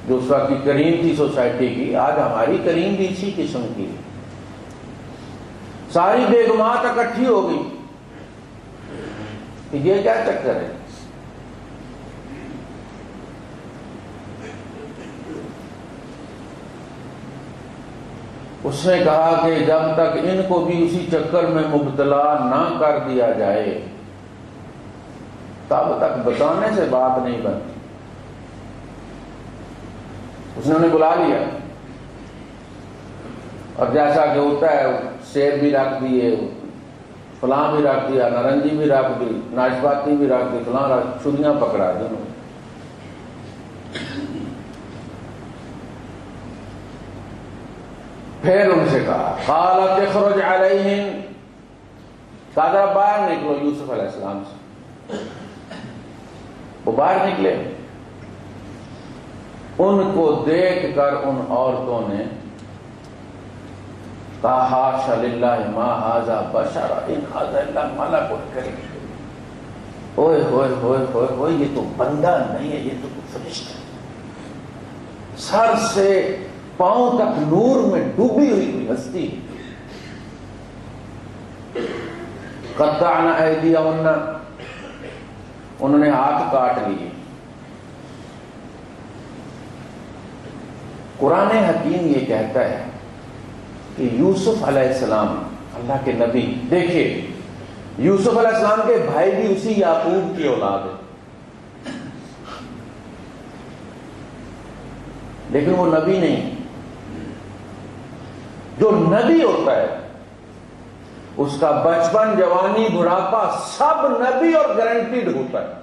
جو اس وقت کی کریم تھی سوسائٹی کی، آج ہماری کریم بھی اسی قسم کی، ساری بیگمات اکٹھی ہو گئی کہ یہ کیا چکر ہے۔ اس نے کہا کہ جب تک ان کو بھی اسی چکر میں مبتلا نہ کر دیا جائے تب تک بتانے سے بات نہیں بنتی۔ اس نے انہیں بلا لیا، اور جیسا کہ ہوتا ہے سیب بھی رکھ دیے، فلاں بھی رکھ دیا، نارنجی بھی رکھ دی، ناشپاتی بھی رکھ دی، فلاں چھریاں پکڑا دی انہوں نے۔ پھر ان سے کہا قالت اخرج علیہم، کہا ذرا باہر نکلو یوسف علیہ السلام سے۔ وہ باہر نکلے، ان کو دیکھ کر ان عورتوں نے کہا حاشا للہ ما ھذا بشر ان ھذا الا ملک کریم، اوئے ہوئے ہوئے ہوئے ہوئے، یہ تو بندہ نہیں ہے، یہ تو فرشتہ ہے، سر سے پاؤں تک نور میں ڈوبی ہوئی ہستی۔ قطعن ایدیہن، انہوں نے ہاتھ کاٹ لیے۔ قرآن حکیم یہ کہتا ہے کہ یوسف علیہ السلام اللہ کے نبی، دیکھیے یوسف علیہ السلام کے بھائی بھی اسی یعقوب کی اولاد ہے، لیکن وہ نبی نہیں۔ جو نبی ہوتا ہے اس کا بچپن، جوانی، بڑھاپا سب نبی اور گارنٹیڈ ہوتا ہے۔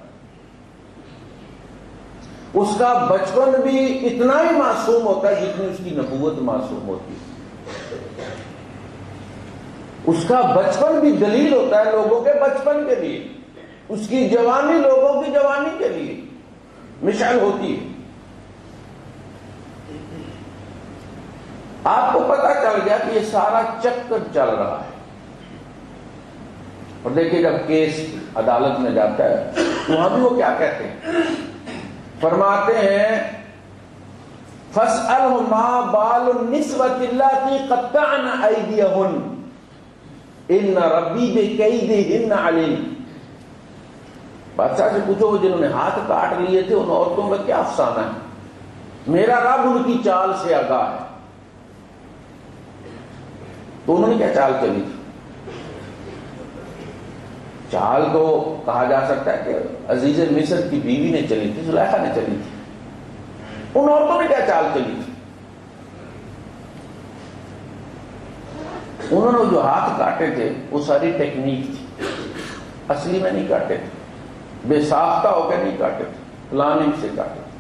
اس کا بچپن بھی اتنا ہی معصوم ہوتا ہے جتنی اس کی نبوت معصوم ہوتی ہے۔ اس کا بچپن بھی دلیل ہوتا ہے لوگوں کے بچپن کے لیے، اس کی جوانی لوگوں کی جوانی کے لیے مشعل ہوتی ہے۔ آپ کو پتا چل گیا کہ یہ سارا چکر چل رہا ہے، اور دیکھیے جب کیس عدالت میں جاتا ہے تو وہاں بھی وہ کیا کہتے ہیں، فرماتے ہیں فَاسْأَلْهُ مَا بَالُ النِّسْوَةِ اللَّاتِي قَطَّعْنَ أَيْدِيَهُنَّ إِنَّ رَبِّي بِكَيْدِهِنَّ عَلِيمٌ۔ بادشاہ سے پوچھو وہ جنہوں نے ہاتھ کاٹ لیے تھے ان عورتوں کا کیا افسانہ ہے، میرا رب ان کی چال سے آگاہ ہے۔ تو انہوں نے کیا چال چلی تھی؟ چال تو کہا جا سکتا ہے کہ عزیز مصر کی بیوی نے چلی تھی، زلیخا نے چلی تھی۔ ان عورتوں نے کیا چال چلی تھی؟ انہوں نے جو ہاتھ کاٹے تھے وہ ساری ٹیکنیک تھی، اصلی میں نہیں کاٹے تھے، بے ساختہ ہو کے نہیں کاٹے تھے، پلاننگ سے کاٹے تھے۔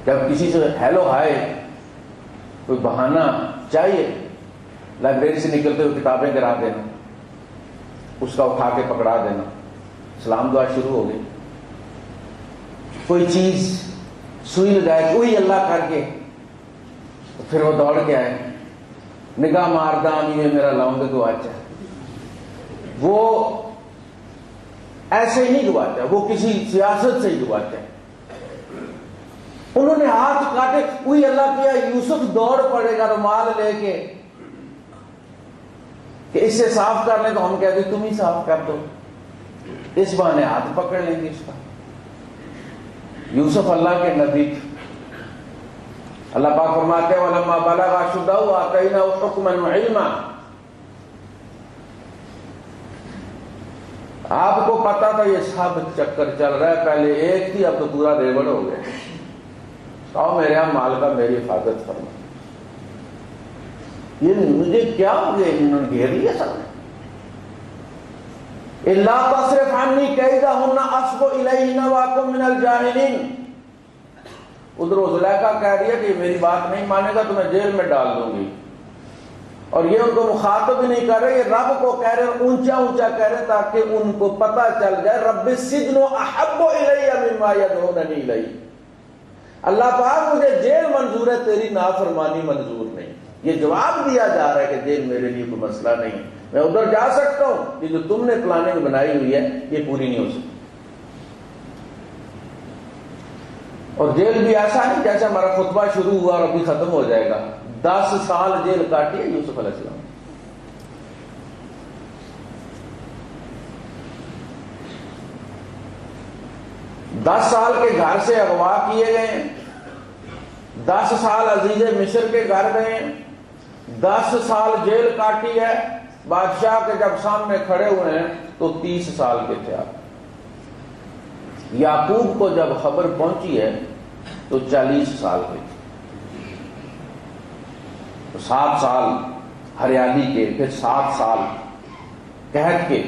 جب کسی سے ہیلو ہائے، کوئی بہانہ چاہیے، لائبریری سے نکلتے ہوئے کتابیں گرا دینا، اس کا اٹھا کے پکڑا دینا، سلام دعا شروع ہو گئی۔ کوئی چیز سوئی لگائے کوئی اللہ کر کے، پھر وہ دوڑ کے آئے، نگاہ ماردان یہ میرا لاؤں گے گواچا، وہ ایسے ہی نہیں گواچا، وہ کسی سیاست سے ہی گواچا۔ انہوں نے ہاتھ کاٹے، کوئی اللہ کیا، یوسف دوڑ پڑے گا رومال لے کے کہ اس سے صاف کر لیں، تو ہم کہتے تم ہی صاف کر دو، اس بہانے ہاتھ پکڑ لیں گے اس کا۔ یوسف اللہ کے نبی تھے، اللہ پاک فرماتے ہیں وَلَمَّا بَلَغَ أَشُدَّهُ آتَيْنَاهُ حُكْمًا وَعِلْمًا۔ آپ کو پتا تھا یہ سب چکر چل رہا ہے، پہلے ایک تھی اب تو پورا ریوڑ ہو گیا، کہو میرے یہاں مال کا میری حفاظت فرما۔ یہ مجھے کیا ہو گیا، انہوں نے گھیر لیا سب نے۔ اِلَّا تَصْرِفْ عَنِّي كَيْدَهُنَّ أَصْبُ إِلَيْهِنَّ وَأَكُن مِّنَ الْجَاهِلِينَ۔ ادھر زلیخا کہہ رہی ہے کہ میری بات نہیں مانے گا تو میں جیل میں ڈال دوں گی، اور یہ ان کو مخاطب نہیں کر رہے، یہ رب کو کہہ رہے، اونچا اونچا کہہ رہے تاکہ ان کو پتہ چل جائے رب السجن احب الی مما یدعوننی الیہ۔ اللہ پاک مجھے جیل منظور ہے، تیری نافرمانی منظور نہیں۔ یہ جواب دیا جا رہا ہے کہ جیل میرے لیے کوئی مسئلہ نہیں، میں ادھر جا سکتا ہوں، یہ جو تم نے پلاننگ بنائی ہوئی ہے یہ پوری نہیں ہو سکتی۔ اور جیل بھی ایسا نہیں جیسے ہمارا خطبہ شروع ہوا اور ابھی ختم ہو جائے گا، 10 سال جیل کاٹی ہے یوسف علیہ السلام۔ 10 سال کے گھر سے اغوا کیے گئے ہیں، 10 سال عزیز مصر کے گھر گئے ہیں، 10 سال جیل کاٹی ہے، بادشاہ کے جب سامنے کھڑے ہوئے ہیں تو 30 سال کے تھے آپ۔ یعقوب کو جب خبر پہنچی ہے تو 40 سال کے تھے، تو 7 سال ہریالی کے، پھر 7 سال قحط کے،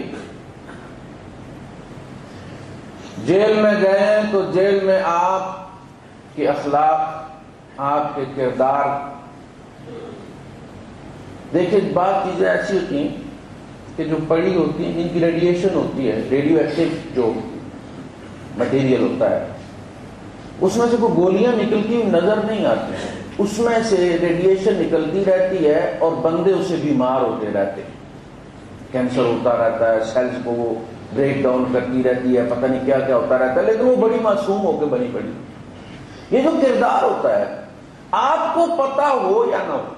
جیل میں گئے تو جیل میں آپ کے اخلاق، آپ کے کردار، دیکھیں بعض چیزیں ایسی ہوتی ہیں کہ جو پڑی ہوتی ہیں، ان کی ریڈیشن ہوتی ہے، ریڈیو ایکٹیو جو مٹیریل ہوتا ہے، اس میں سے کوئی گولیاں نکلتی ہوئی نظر نہیں آتی ہیں، اس میں سے ریڈیشن نکلتی رہتی ہے اور بندے اسے بیمار ہوتے رہتے ہیں، کینسر ہوتا رہتا ہے، سیلز کو وہ بریک ڈاؤن کرتی رہتی ہے، پتہ نہیں کیا کیا ہوتا رہتا ہے، لیکن وہ بڑی معصوم ہو کے بنی پڑی۔ یہ جو کردار ہوتا ہے، آپ کو پتہ ہو یا نہ ہو،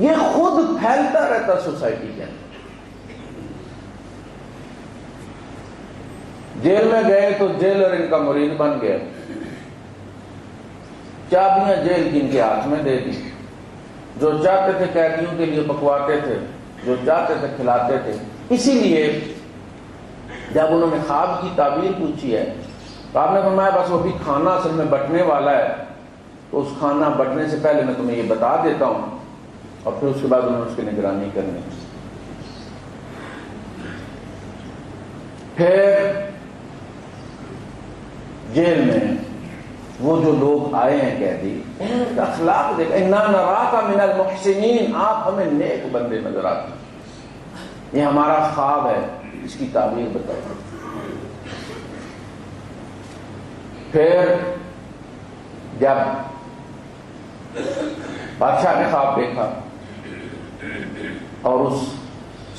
یہ خود پھیلتا رہتا سوسائٹی کے اندر۔ جیل میں گئے تو جیلر ان کا مرید بن گیا، چابیاں جیل کی ان کے ہاتھ میں دے دی، جو چاہتے تھے قیدیوں کے لیے پکواتے تھے، جو چاہتے تھے کھلاتے تھے۔ اسی لیے جب انہوں نے خواب کی تعبیر پوچھی ہے تو آپ نے فرمایا بس وہ بھی کھانا اصل میں بٹنے والا ہے، تو اس کھانا بٹنے سے پہلے میں تمہیں یہ بتا دیتا ہوں، اور پھر اس کے بعد انہوں نے اس کی نگرانی کرنی۔ پھر جیل میں وہ جو لوگ آئے ہیں قیدی، انہوں نے اخلاق دیکھا، اِنَّا نَرَاكَ مِنَ الْمُحْسِنِينَ، آپ ہمیں نیک بندے نظر آتے ہیں، یہ ہمارا خواب ہے، اس کی تعبیر بتاؤ۔ پھر جب بادشاہ نے خواب دیکھا اور اس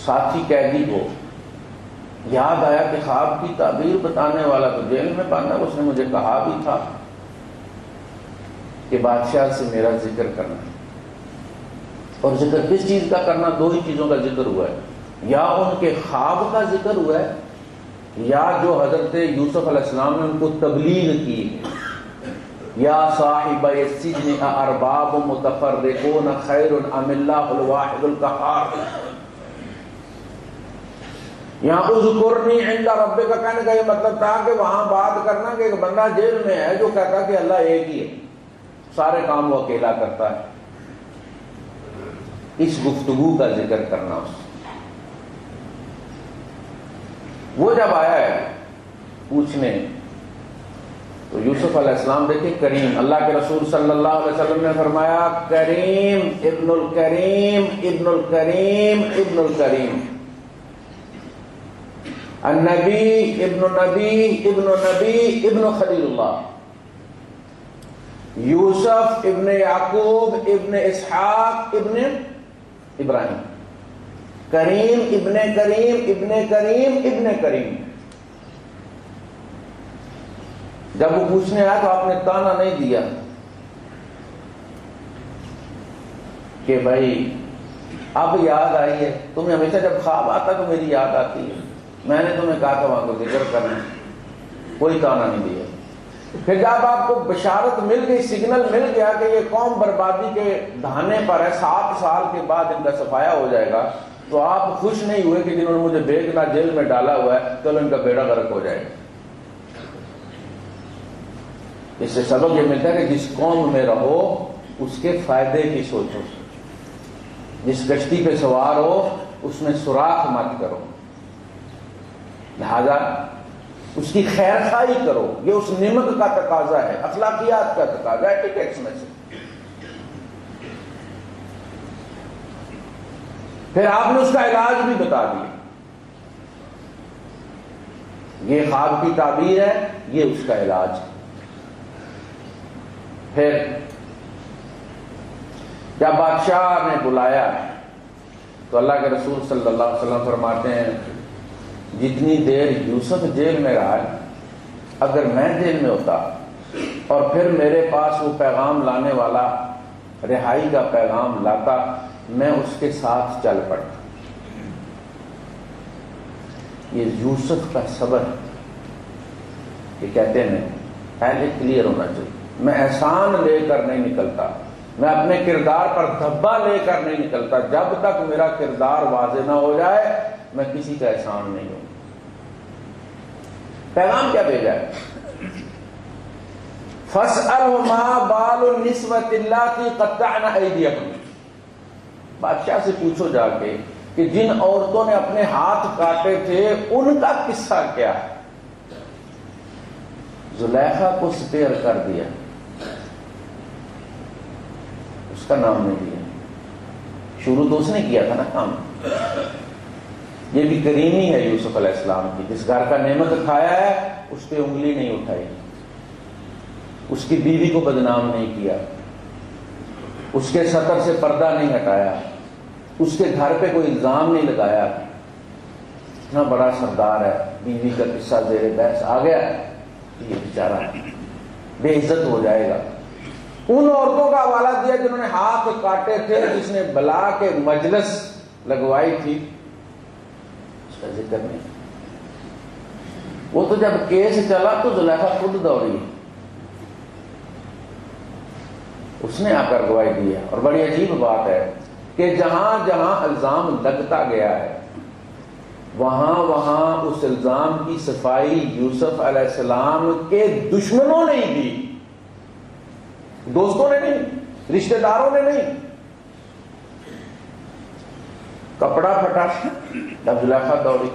ساتھی قیدی کو یاد آیا کہ خواب کی تعبیر بتانے والا تو جیل میں بند ہے، اس نے مجھے کہا بھی تھا کہ بادشاہ سے میرا ذکر کرنا، اور ذکر کس چیز کا کرنا؟ دو ہی چیزوں کا ذکر ہوا ہے، یا ان کے خواب کا ذکر ہوا ہے، یا جو حضرت یوسف علیہ السلام نے ان کو تبلیغ کی ہے، یا صاحب السجن ارباب متفرقون خیر ام اللہ الواحد القہار۔ یہاں اذکرنی عند ربک کا کہنے کا یہ مطلب تھا کہ وہاں بات کرنا کہ ایک بندہ جیل میں ہے جو کہتا کہ اللہ ایک ہی ہے، سارے کام وہ اکیلا کرتا ہے، اس گفتگو کا ذکر کرنا۔ وہ جب آیا ہے پوچھنے تو یوسف علیہ السلام دیکھیں کریم، اللہ کے رسول صلی اللہ علیہ وسلم نے فرمایا کریم ابن الکریم ابن الکریم ابن الکریم، النبی ابن نبی ابن نبی ابن خلیل اللہ، یوسف ابن یعقوب ابن اسحاق ابن ابراہیم، کریم ابن کریم ابن کریم ابن کریم۔ جب وہ پوچھنے آیا تو آپ نے تانا نہیں دیا کہ بھائی اب یاد آئی ہے، تمہیں ہمیشہ جب خواب آتا تو میری یاد آتی ہے، میں نے تمہیں کہا تھا وہاں کو ذکر کرنا، کوئی تانا نہیں دیا۔ پھر جب آپ کو بشارت مل گئی، سگنل مل گیا کہ یہ قوم بربادی کے دہانے پر ہے، 7 سال کے بعد ان کا صفایا ہو جائے گا، تو آپ خوش نہیں ہوئے کہ جنہوں نے مجھے بیچنا جیل میں ڈالا ہوا ہے چلو ان کا بیڑا غرق ہو جائے گا۔ اس سے سبق یہ ملتا ہے کہ جس قوم میں رہو اس کے فائدے کی سوچو، جس کشتی پہ سوار ہو اس میں سوراخ مت کرو، لہذا اس کی خیر خواہی کرو، یہ اس نعمت کا تقاضا ہے، اخلاقیات کا تقاضا ہے، ٹکٹس میں سے۔ پھر آپ نے اس کا علاج بھی بتا دیا، یہ خواب کی تعبیر ہے، یہ اس کا علاج ہے۔ پھر جب بادشاہ نے بلایا تو اللہ کے رسول صلی اللہ علیہ وسلم فرماتے ہیں جتنی دیر یوسف جیل میں رہا ہے، اگر میں جیل میں ہوتا اور پھر میرے پاس وہ پیغام لانے والا رہائی کا پیغام لاتا، میں اس کے ساتھ چل پڑتا۔ یہ یوسف کا صبر ہے کہ کہتے ہیں پہلے کلیئر ہونا چاہیے، میں احسان لے کر نہیں نکلتا، میں اپنے کردار پر دھبا لے کر نہیں نکلتا، جب تک میرا کردار واضح نہ ہو جائے میں کسی کا احسان نہیں ہوں۔ پیغام کیا بھیجا ہے؟ فَاسْأَلْهُ مَا بَالُ النِّسْوَةِ اللَّاتِي قَطَّعْنَ أَيْدِيَهُنَّ، بادشاہ سے پوچھو جا کے کہ جن عورتوں نے اپنے ہاتھ کاٹے تھے ان کا قصہ کیا ہے. زلیخا کو سپیئر کر دیا, اس کا نام نہیں لیا. شروع تو اس نے کیا تھا نا کام. یہ بھی کریمی ہے یوسف علیہ السلام کی, جس گھر کا نعمت کھایا ہے اس پہ انگلی نہیں اٹھائی, اس کی بیوی کو بدنام نہیں کیا, اس کے سطر سے پردہ نہیں ہٹایا, اس کے گھر پہ کوئی الزام نہیں لگایا. اتنا بڑا سردار ہے, بیوی کا قصہ زیر بحث آ گیا, یہ بیچارہ بے عزت ہو جائے گا. ان عورتوں کا حوالہ دیا جنہوں نے ہاتھ کاٹے تھے, جس نے بلا کے مجلس لگوائی تھی, اس کا ذکر نہیں. وہ تو جب کیس چلا تو زلیخا خود دوڑی, اس نے آ کر گواہی دی ہے. اور بڑی عجیب بات ہے کہ جہاں جہاں الزام لگتا گیا ہے وہاں وہاں اس الزام کی صفائی یوسف علیہ السلام کے دشمنوں نے ہی دی, دوستوں نے نہیں, رشتہ داروں نے نہیں. کپڑا پھٹا جب زلیخا دوڑی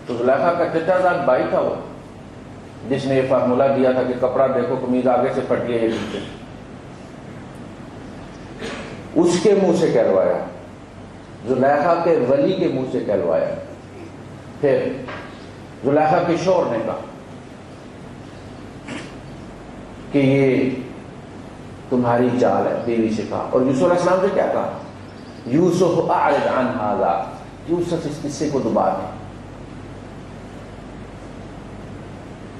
تو زلیخا کا چچا زاد بھائی تھا وہ, جس نے یہ فارمولہ دیا تھا کہ کپڑا دیکھو قمیض آگے سے پھٹی ہے, یہ پیچھے. اس کے منہ سے کہلوایا, زلیخا کے ولی کے منہ سے کہلوایا. پھر زلیخا کے شوہر نے کہا کہ یہ تمہاری چال ہے, بیوی سے کہا. اور یوسف علیہ السلام سے کیا کہا؟ یوسف اعرض عن ھذا, یوسف اس قصے کو دبا دے.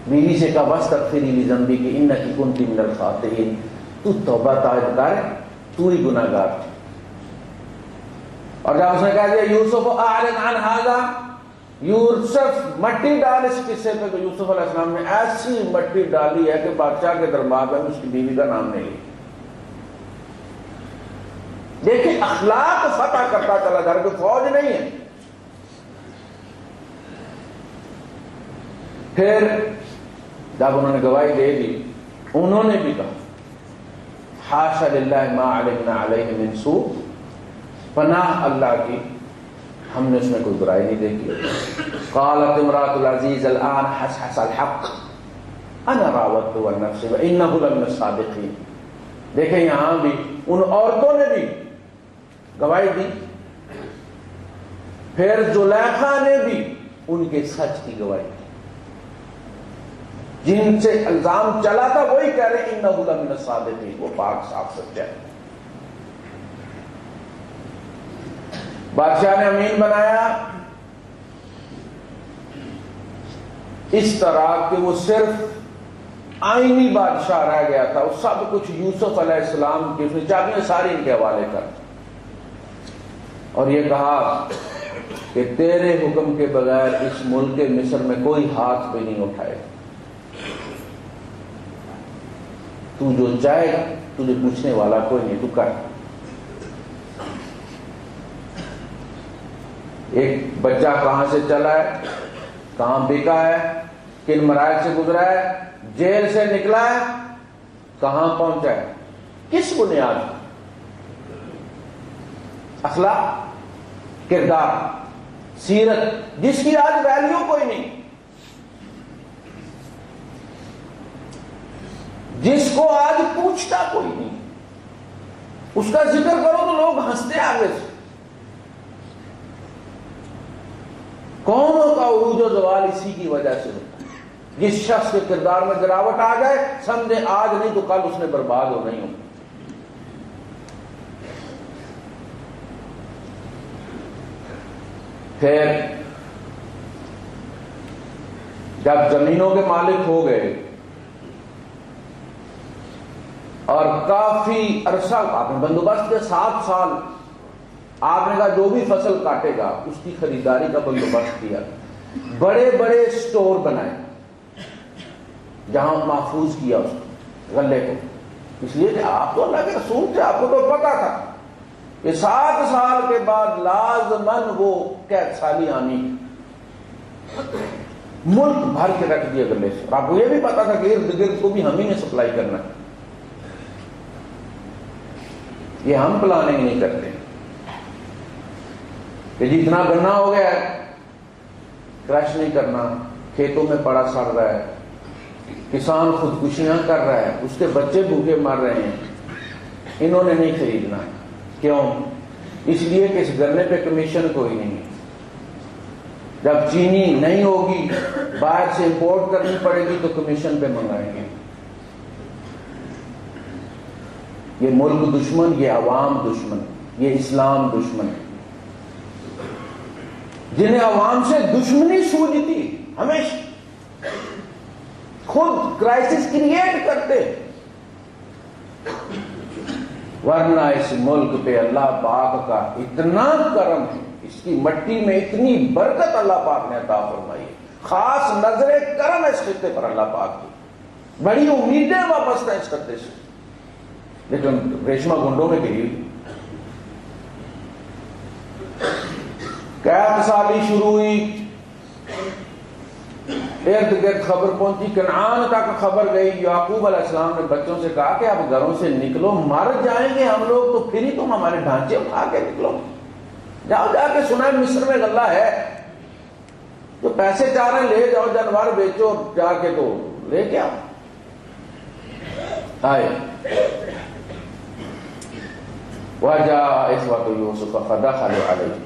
بیوی سے کہا واستغفری لذنبک انک کنت من الخاطئین, تو توبہ طائب کر, تو ہی گناہ گار. اور جب اس نے کہا کہ یوسف اعرض عن ھذا, یوسف مٹی ڈال اس قصے پہ, تو یوسف علیہ السلام نے ایسی مٹی ڈالی ہے کہ بادشاہ کے دربار میں اس کی بیوی کا نام نہیں لیا. دیکھیں اخلاق فتح کرتا چلا, گھر کی فوج نہیں ہے. پھر جب انہوں نے گواہی دے دی, انہوں نے بھی کہا حاشا للہ ما علمنا علیہ من سوء, پناہ اللہ کی, ہم نے اس میں کوئی برائی نہیں دیکھی. قالت امرأة العزیز الآن حسحس الحق انا راودته عن نفسه وانه لمن الصادقین. دیکھیں یہاں بھی ان عورتوں نے بھی گواہی دی, پھر زلیخا نے بھی ان کے سچ کی گواہی دی. جن سے الزام چلا تھا وہی کہہ رہے انہ لمن الصادقین, وہ پاک صاف سچا ہے. بادشاہ نے امین بنایا اس طرح کہ وہ صرف آئینی بادشاہ رہ گیا تھا. وہ سب کچھ یوسف علیہ السلام کی, اس نے چابیاں ساری ان کے حوالے کر, اور یہ کہا کہ تیرے حکم کے بغیر اس ملک مصر میں کوئی ہاتھ بھی نہیں اٹھائے. تو جو چاہے گا, تجھے پوچھنے والا کوئی نہیں, تو کر. ایک بچہ کہاں سے چلا ہے, کہاں بکا ہے, کن مراحل سے گزرا ہے, جیل سے نکلا ہے, کہاں پہنچا ہے, کس بنیاد پر, اخلاق, کردار, سیرت, جس کی آج ویلیو کوئی نہیں, جس کو آج پوچھتا کوئی نہیں. اس کا ذکر کرو تو لوگ ہنستے آگے سے. قوموں کا عروج و زوال اسی کی وجہ سے ہوتا ہے. جس شخص کے کردار میں گراوٹ آ جائے, سمجھے آج نہیں تو کل اس نے برباد ہو نہیں ہو. پھر جب زمینوں کے مالک ہو گئے اور کافی عرصہ آپ نے بندوبست کیا, 7 سال آپ نے کہا جو بھی فصل کاٹے گا اس کی خریداری کا بندوبست کیا. بڑے بڑے سٹور بنائے جہاں محفوظ کیا اس کو, غلے کو, اس لیے کہ آپ تو اللہ کے رسول تھے, آپ کو تو پتا تھا کہ 7 سال کے بعد لازماً وہ قید سالی آنی, ملک بھر کے رکھ دیا غلے سے. اور آپ کو یہ بھی پتا تھا کہ ارد گرد کو بھی ہم ہی نے سپلائی کرنا ہے, یہ ہم پلاننگ نہیں کرتے. کہ جتنا گنا ہو گیا ہے کرش نہیں کرنا، کھیتوں میں پڑا سڑ رہا ہے، کسان خودکشیاں کر رہا ہے، اس کے بچے بھوکے مر رہے ہیں، انہوں نے نہیں خریدنا۔ کیوں؟ اس لیے کہ اس گنے پہ کمیشن کوئی نہیں ہے۔ جب چینی نہیں ہوگی، باہر سے امپورٹ کرنی پڑے گی تو کمیشن پہ منگائیں گے۔ یہ ملک دشمن، یہ عوام دشمن، یہ اسلام دشمن، جنہیں عوام سے دشمنی سوجتی ہمیشہ خود کرائسس کریٹ کرتے، ورنہ اس ملک پہ اللہ پاک کا اتنا کرم ہے، اس کی مٹی میں اتنی برکت اللہ پاک نے عطا فرمائی ہے، خاص نظر کرم ہے اس خطے پر اللہ پاک کی، بڑی امیدیں وابستہ اس خطے سے، لیکن ریشمہ گنڈوں میں گری ہوئی۔ قحط سالی شروع ہوئی، ارد گرد خبر پہنچی، کنعان تک خبر گئی، یعقوب علیہ السلام نے بچوں سے کہا کہ آپ گھروں سے نکلو، مر جائیں گے ہم لوگ تو پھر ہی تم ہمارے ڈھانچے اٹھا کے نکلو، جاؤ جا کے سنا مصر میں غلہ ہے، جو پیسے چاہ رہے ہیں لے جاؤ، جانور بیچو جا کے تو لے کے آؤ۔ آئے وَجَاءَ إِخْوَةُ يُوسُفَ فَدَخَلُوا عَلَيْهِ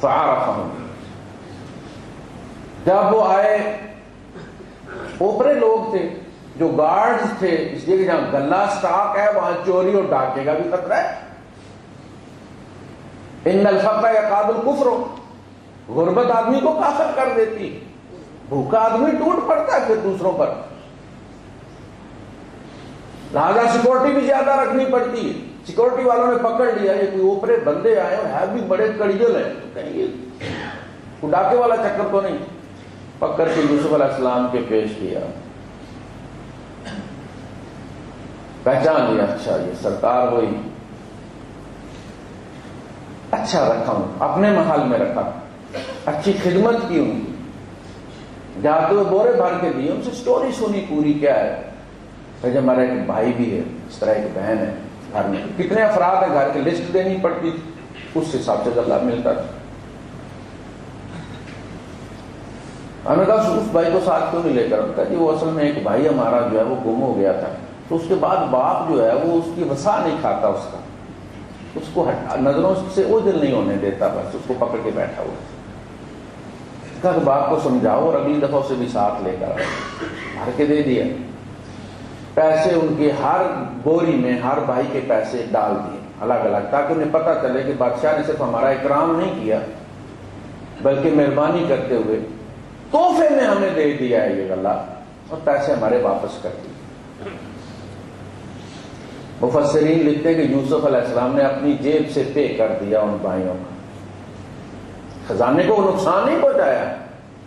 فَعَرَفَهُمْ۔ جب وہ آئے، اوپرے لوگ تھے جو گارڈز تھے، اس لیے کہ جہاں گلہ سٹاک ہے وہاں چوری اور ڈاکے کا بھی خطرہ ہے۔ ان الفقر یکاد الکفر، غربت آدمی کو کافر کر دیتی، بھوکا آدمی ٹوٹ پڑتا ہے پھر دوسروں پر، لہذا سیکورٹی بھی زیادہ رکھنی پڑتی ہے۔ سیکورٹی والوں نے پکڑ لیا یہ کوئی اوپرے بندے آئے اور ہے بھی بڑے کڑیل ہیں، تو کہیں گے کوئی ڈاکے والا چکر تو نہیں، پکڑ کے یوسف علیہ السلام کے پیش کیا، پہچان لیا، اچھا یہ سرکار ہوئی، اچھا رکھا ہوں، اپنے محل میں رکھا، اچھی خدمت کی ان کی، جاتے ہوئے بورے بھر کے دیے، ان سے سٹوری سنی پوری کیا ہے، کہ ہمارا ایک بھائی بھی ہے، اس طرح ایک بہن ہے، گھر میں کتنے افراد ہیں، گھر کی لسٹ دینی پڑتی تھی، اس حساب سے غلہ ملتا تھا۔ ہم نے کہا اس بھائی کو ساتھ کیوں نہیں لے کر؟ کہا جی وہ اصل میں ایک بھائی ہمارا جو ہے وہ گم ہو گیا تھا، تو اس کے بعد باپ جو ہے وہ اس کی وسع نہیں کھاتا، اس کو نظروں سے اوجھل نہیں ہونے دیتا، بس اس کو پکڑ کے بیٹھا ہوا۔ کہا کہ باپ کو سمجھاؤ اور اگلی دفعہ اسے بھی ساتھ لے کر بھر کے دے دیا، پیسے ان کے ہر بوری میں ہر بھائی کے پیسے ڈال دیے الگ الگ، تاکہ انہیں پتہ چلے کہ بادشاہ نے صرف ہمارا اکرام نہیں کیا بلکہ مہربانی کرتے ہوئے تحفے میں ہمیں دے دیا ہے یہ غلہ، اور پیسے ہمارے واپس کر دیے۔ مفسرین لکھتے ہیں کہ یوسف علیہ السلام نے اپنی جیب سے پے کر دیا ان بھائیوں کا، خزانے کو نقصان نہیں پہنچایا،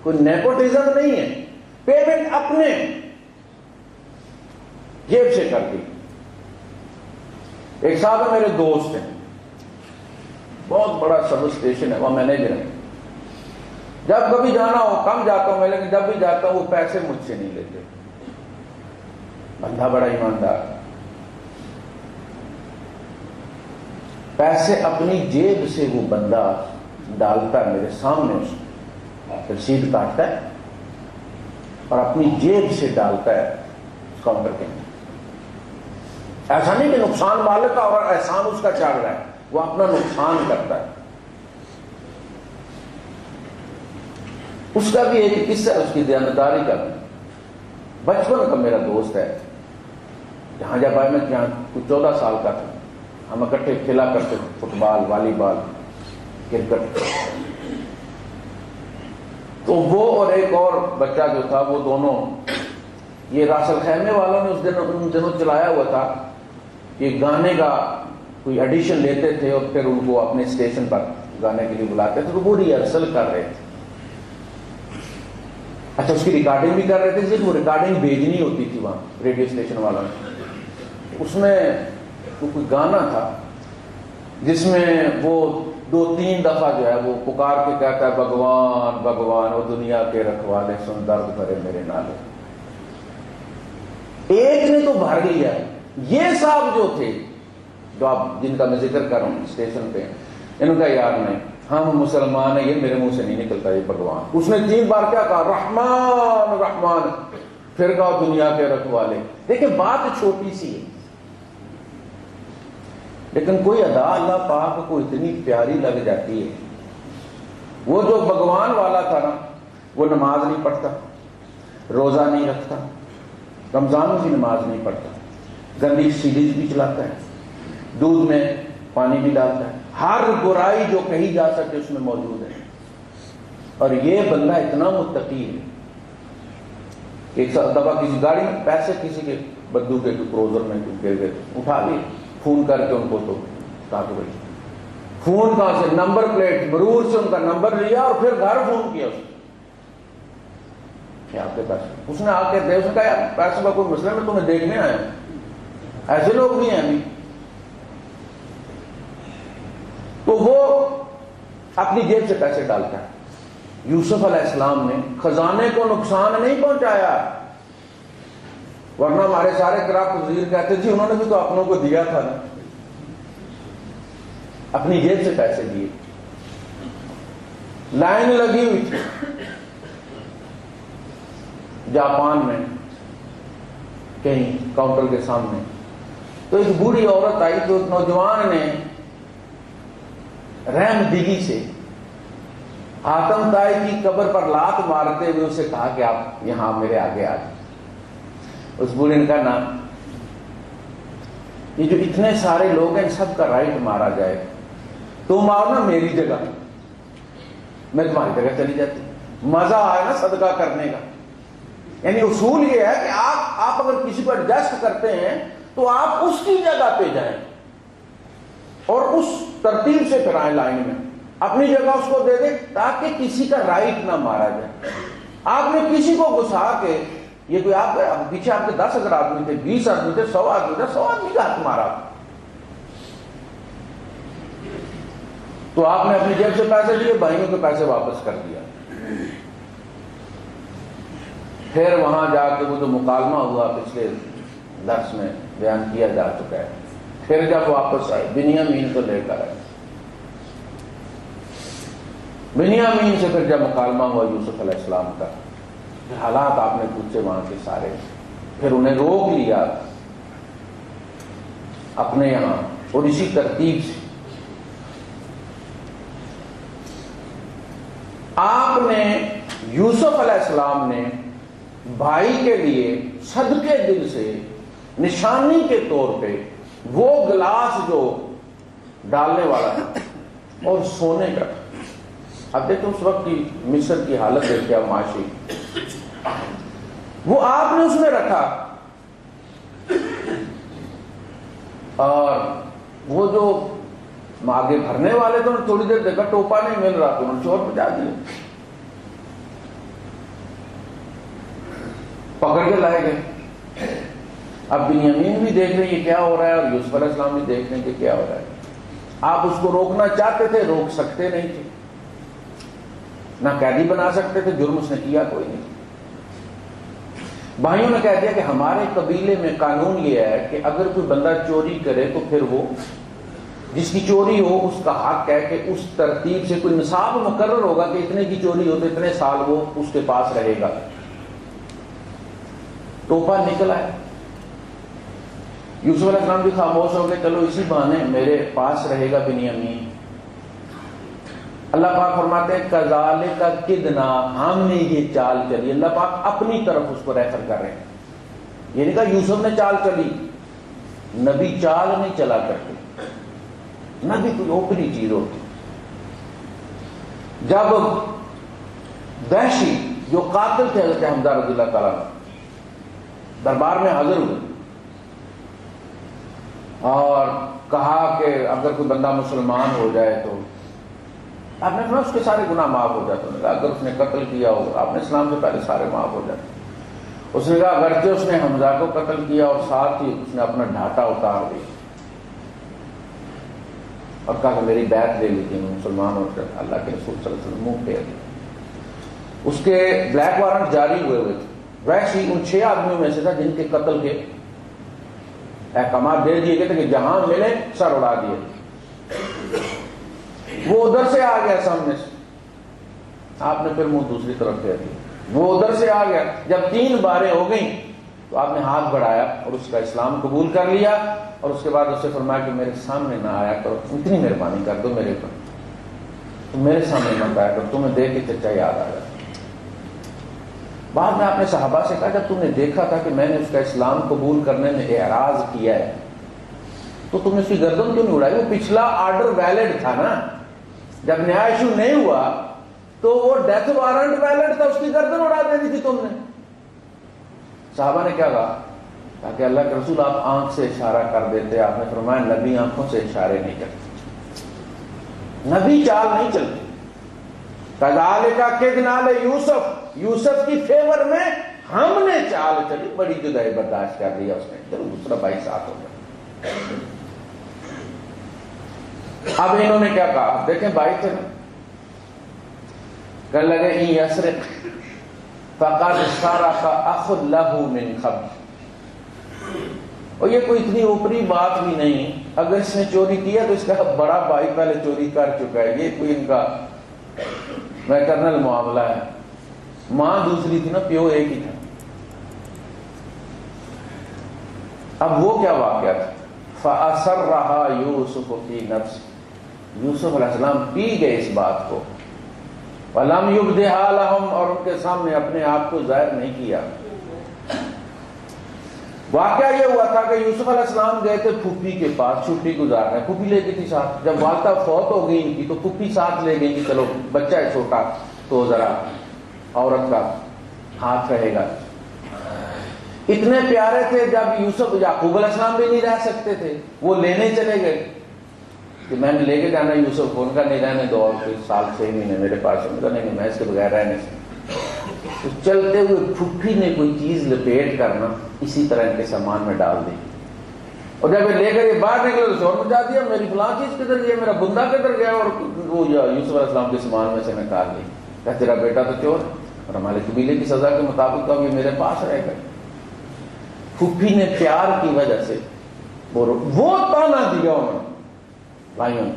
کوئی نیپوٹزم نہیں ہے، پیمنٹ اپنے جیب سے کر دی۔ ایک صاحب میرے دوست ہیں، بہت بڑا سب اسٹیشن ہے، وہاں مینیجر ہے، جب کبھی جانا ہو کم جاتا ہوں میں، لیکن جب بھی جاتا ہوں وہ پیسے مجھ سے نہیں لیتے، بندہ بڑا ایماندار، پیسے اپنی جیب سے وہ بندہ ڈالتا ہے میرے سامنے، اس رسید کاٹتا ہے اور اپنی جیب سے ڈالتا ہے کاؤنٹر کے اندر۔ ایسا نہیں کہ نقصان مالک کا اور احسان اس کا چڑھ رہا ہے، وہ اپنا نقصان کرتا ہے۔ اس کا بھی ایک قصہ ہے، اس کی دیانتداری کا بھی، بچپن کا میرا دوست ہے، جہاں جب آئے میں جہاں کچھ 14 سال کا تھا، ہم اکٹھے کھیلا کرتے تھے، فٹ بال، والی بال، کرکٹ، تو وہ اور ایک اور بچہ جو تھا وہ دونوں، یہ راس الخیمے والوں نے ان دنوں چلایا ہوا تھا کہ گانے کا کوئی ایڈیشن لیتے تھے اور پھر ان کو اپنے اسٹیشن پر گانے کے لیے بلاتے تھے، تو وہ ریہرسل کر رہے تھے، اچھا اس کی ریکارڈنگ بھی کر رہے تھے، جس وہ ریکارڈنگ بھیجنی ہوتی تھی وہاں ریڈیو اسٹیشن والوں نے، اس میں کوئی گانا تھا جس میں وہ 2-3 دفعہ جو ہے وہ پکار کے کہتا ہے بھگوان بھگوان، وہ دنیا کے رکھوالے سن درد بھرے میرے نالے۔ ایک نے تو بھر لیا، یہ صاحب جو تھے جو آپ جن کا میں ذکر کر رہا ہوں اسٹیشن پہ، انہوں نے کہا یار نہیں، ہم مسلمان ہیں، یہ میرے منہ سے نہیں نکلتا یہ بھگوان۔ اس نے 3 بار کیا کہا؟ رحمان رحمان۔ پھر کہا دنیا کے رکھوالے۔ دیکھیں بات چھوٹی سی ہے، لیکن کوئی ادا اللہ پاک کو اتنی پیاری لگ جاتی ہے۔ وہ جو بھگوان والا تھا نا، وہ نماز نہیں پڑھتا، روزہ نہیں رکھتا، رمضان میں بھی نماز نہیں پڑھتا، گندی سیریز بھی چلاتا ہے، دودھ میں پانی بھی ڈالتا ہے، ہر برائی جو کہی جا سکے اس میں موجود ہے۔ اور یہ بندہ اتنا متقی ہے کہ ایک دفعہ کسی گاڑی میں پیسے کسی کے بدو کے کروزر میں گر گئے، اٹھا لیے، فون کر کے ان کو، تو کہا کہ بھائی فون کہاں سے، نمبر پلیٹ مرور سے ان کا نمبر لیا اور پھر گھر فون کیا اس نے، آپ کے پیسے۔ اس نے آ کے دے، اس نے کہا یار پیسے کا کوئی مسئلہ، میں تمہیں دیکھنے آیا ہوں، ایسے لوگ بھی ہیں ابھی۔ تو وہ اپنی جیب سے پیسے ڈالتا ہے۔ یوسف علیہ السلام نے خزانے کو نقصان نہیں پہنچایا، ورنہ ہمارے سارے کرپٹ وزیر کہتے جی انہوں نے بھی تو اپنوں کو دیا تھا نا، اپنی جیب سے پیسے دیے۔ لائن لگی ہوئی تھی جاپان میں کہیں کاؤنٹر کے سامنے، تو ایک بوڑھی عورت آئی، تو ایک نوجوان نے رحم دلی سے حاتم طائی کی قبر پر لات مارتے ہوئے اسے کہا کہ آپ یہاں میرے آگے آ جائیں۔ اس بوڑھے نے کہا نا، یہ جو اتنے سارے لوگ ہیں سب کا رائٹ مارا جائے، تم آؤ نا میری جگہ، میں تمہاری جگہ چلی جاتی، مزہ آئے نا صدقہ کرنے کا۔ یعنی اصول یہ ہے کہ آپ اگر کسی کو ایڈجسٹ کرتے ہیں تو آپ اس کی جگہ پہ جائیں اور اس ترتیب سے پھر آئیں لائن میں، اپنی جگہ اس کو دے دیں تاکہ کسی کا رائٹ نہ مارا جائے۔ آپ نے کسی کو گھسا کے، یہ کوئی آپ پیچھے آپ کے 10,000 آدمی تھے، 20 آدمی تھے، 100 آدمی تھے، 100 آدمی کا ہاتھ مارا، تو آپ نے اپنی جیب سے پیسے لیے، بھائیوں کے پیسے واپس کر دیا۔ پھر وہاں جا کے وہ جو مکالمہ ہوا پچھلے درس میں بیان کیا جا چکا ہے، پھر جب واپس آئے بنیامین کو لے کر آئے، بنیامین سے پھر جب مکالمہ ہوا یوسف علیہ السلام کا، حالات آپ نے پوچھے وہاں کے سارے، پھر انہیں روک لیا اپنے یہاں، اور اسی ترتیب سے آپ نے، یوسف علیہ السلام نے بھائی کے لیے صدقے دل سے نشانی کے طور پہ وہ گلاس جو ڈالنے والا تھا اور سونے کا، اب دیکھیں اس وقت کی مصر کی حالت دیکھیں اب معاشی، وہ آپ نے اس میں رکھا، اور وہ جو آگے بھرنے والے تھے تھوڑی دیر دیکھا ٹوپا نہیں مل رہا تو انہوں نے چور بجا دیا، پکڑ کے لائے گئے۔ اب بنیامین بھی دیکھ رہے ہیں یہ کیا ہو رہا ہے، اور یوسف علیہ السلام بھی دیکھ رہے ہیں کہ کیا ہو رہا ہے۔ آپ اس کو روکنا چاہتے تھے، روک سکتے نہیں تھے، نہ قیدی بنا سکتے تھے، جرم اس نے کیا کوئی نہیں۔ بھائیوں نے کہہ دیا کہ ہمارے قبیلے میں قانون یہ ہے کہ اگر کوئی بندہ چوری کرے تو پھر وہ جس کی چوری ہو اس کا حق ہے کہ اس ترتیب سے کوئی نصاب مقرر ہوگا کہ اتنے کی چوری ہو تو اتنے سال وہ اس کے پاس رہے گا۔ ٹوپا نکلا ہے، یوسف علیہ السلام بھی خاموش ہو گئے، چلو اسی بہانے میرے پاس رہے گا بنیامین۔ اللہ پاک فرماتے ہیں کذالک کدنا، ہم نے یہ چال چلی، اللہ پاک اپنی طرف اس کو ریفر کر رہے ہیں، یہ نہیں کہا یوسف نے چال چلی، نبی چال نہیں چلا کرتے، نبی کوئی اوپری چیز ہوتی۔ جب وحشی جو قاتل تھے حضرت حمزہ رضی اللہ تعالیٰ دربار میں حاضر ہوئے اور کہا کہ اگر کوئی بندہ مسلمان ہو جائے تو آپ نے سنا اس کے سارے گناہ معاف ہو جاتے ہیں، اگر اس نے قتل کیا ہو آپ نے اسلام سے پہلے سارے معاف ہو جاتے ہیں۔ اس نے کہا اگرچہ اس نے حمزہ کو قتل کیا اور ساتھ ہی اس نے اپنا ڈھاٹا اتار دیا اور کہا کہ میری بیعت لے لیجیے، میں مسلمان ہو کر اللہ کے رسول صلی اللہ علیہ وسلم منہ پھیر دیا۔ اس کے بلیک وارنٹ جاری ہوئے تھے، ویسے ہی ان 6 آدمیوں میں سے تھا جن کے قتل کے احکامات دے دیے گئے تھے کہ جہاں ملے سر اڑا دیے۔ وہ ادھر سے آ گیا سامنے سے، آپ نے پھر منہ دوسری طرف پھیر دیا، وہ ادھر سے آ گیا۔ جب 3 باریں ہو گئیں تو آپ نے ہاتھ بڑھایا اور اس کا اسلام قبول کر لیا، اور اس کے بعد اس سے فرمایا کہ میرے سامنے نہ آیا کرو، اتنی مہربانی کر دو میرے پر، تو میرے سامنے مت آیا کرو، تمہیں دیکھ کے چچا یاد آ گیا۔ بعد میں آپ نے صحابہ سے کہا جب تم نے دیکھا تھا کہ میں نے اس کا اسلام قبول کرنے میں اعراض کیا ہے تو تم نے اس کی گردن کیوں نہیں اڑائی؟ وہ پچھلا آرڈر ویلڈ تھا نا، جب نیا ایشو نہیں ہوا تو وہ ڈیتھ وارنٹ ویلڈ تھا، اس کی گردن اڑا دینی تھی تم نے۔ صحابہ نے کیا کہا کہ اللہ کے رسول آپ آنکھ سے اشارہ کر دیتے، آپ نے فرمایا نبی آنکھوں سے اشارے نہیں کرتے، نبی چال نہیں چلتے۔ کذالک کدنا لیوسف، یوسف کی فیور میں ہم نے چال چلی، بڑی جدائی برداشت کر لیا اس نے، چلو دوسرا بھائی ساتھ ہو گیا۔ اب انہوں نے کیا کہا، دیکھیں بھائی تھے نا، کہنے لگے ان یسرق فقد سرق اخ له من قبل، اور یہ کوئی اتنی اوپری بات بھی نہیں، اگر اس نے چوری کیا تو اس کا بڑا بھائی پہلے چوری کر چکا ہے، یہ کوئی ان کا میٹرنل معاملہ ہے، ماں دوسری تھی نا، پیو ایک ہی تھا۔ اب وہ کیا واقعہ تھا، فَأَسَرَّهَا يُوسُفُ فِي نَفْسِهِ، یوسف علیہ السلام پی گئے اس بات کو، وَلَمْ يُبْدِهَا لَهُمْ، اور ان کے سامنے اپنے آپ کو ظاہر نہیں کیا۔ واقعہ یہ ہوا تھا کہ یوسف علیہ السلام گئے تھے پھوپھی کے پاس چھٹی گزارنے، پھوپھی لے گئی تھی ساتھ، جب والدہ فوت ہو گئی ان کی تو پھوپھی ساتھ لے گئی کہ چلو بچہ ہے چھوٹا تو ذرا عورت کا ہاتھ رہے گا۔ اتنے پیارے تھے، جب یوسف یعقوب علیہ السلام بھی نہیں رہ سکتے تھے، وہ لینے چلے گئے کہ میں نے لے کے جانا یوسف کو، ان کا نہیں رہنے دو اور کوئی سال 6 مہینے میرے پاس، ان کا نہیں میں اس کے بغیر رہ نہیں سکتا۔ تو چلتے ہوئے پھوپھی نے کوئی چیز لپیٹ کرنا اسی طرح ان کے سامان میں ڈال دی، اور جب یہ لے کر یہ باہر نکلے تو شور مچا دیا، میری فلاں چیز کدھر گیا، میرا بندہ کدھر گیا، اور وہ یوسف علیہ السلام کے سامان میں سے نکال لی، کہ تیرا بیٹا تو چور ہے اور ہمارے قبیلے کی سزا کے مطابق تو یہ میرے پاس رہے گا۔ پھوپھی نے پیار کی وجہ سے وہ تانا دیا انہوں نے بھائیوں نے،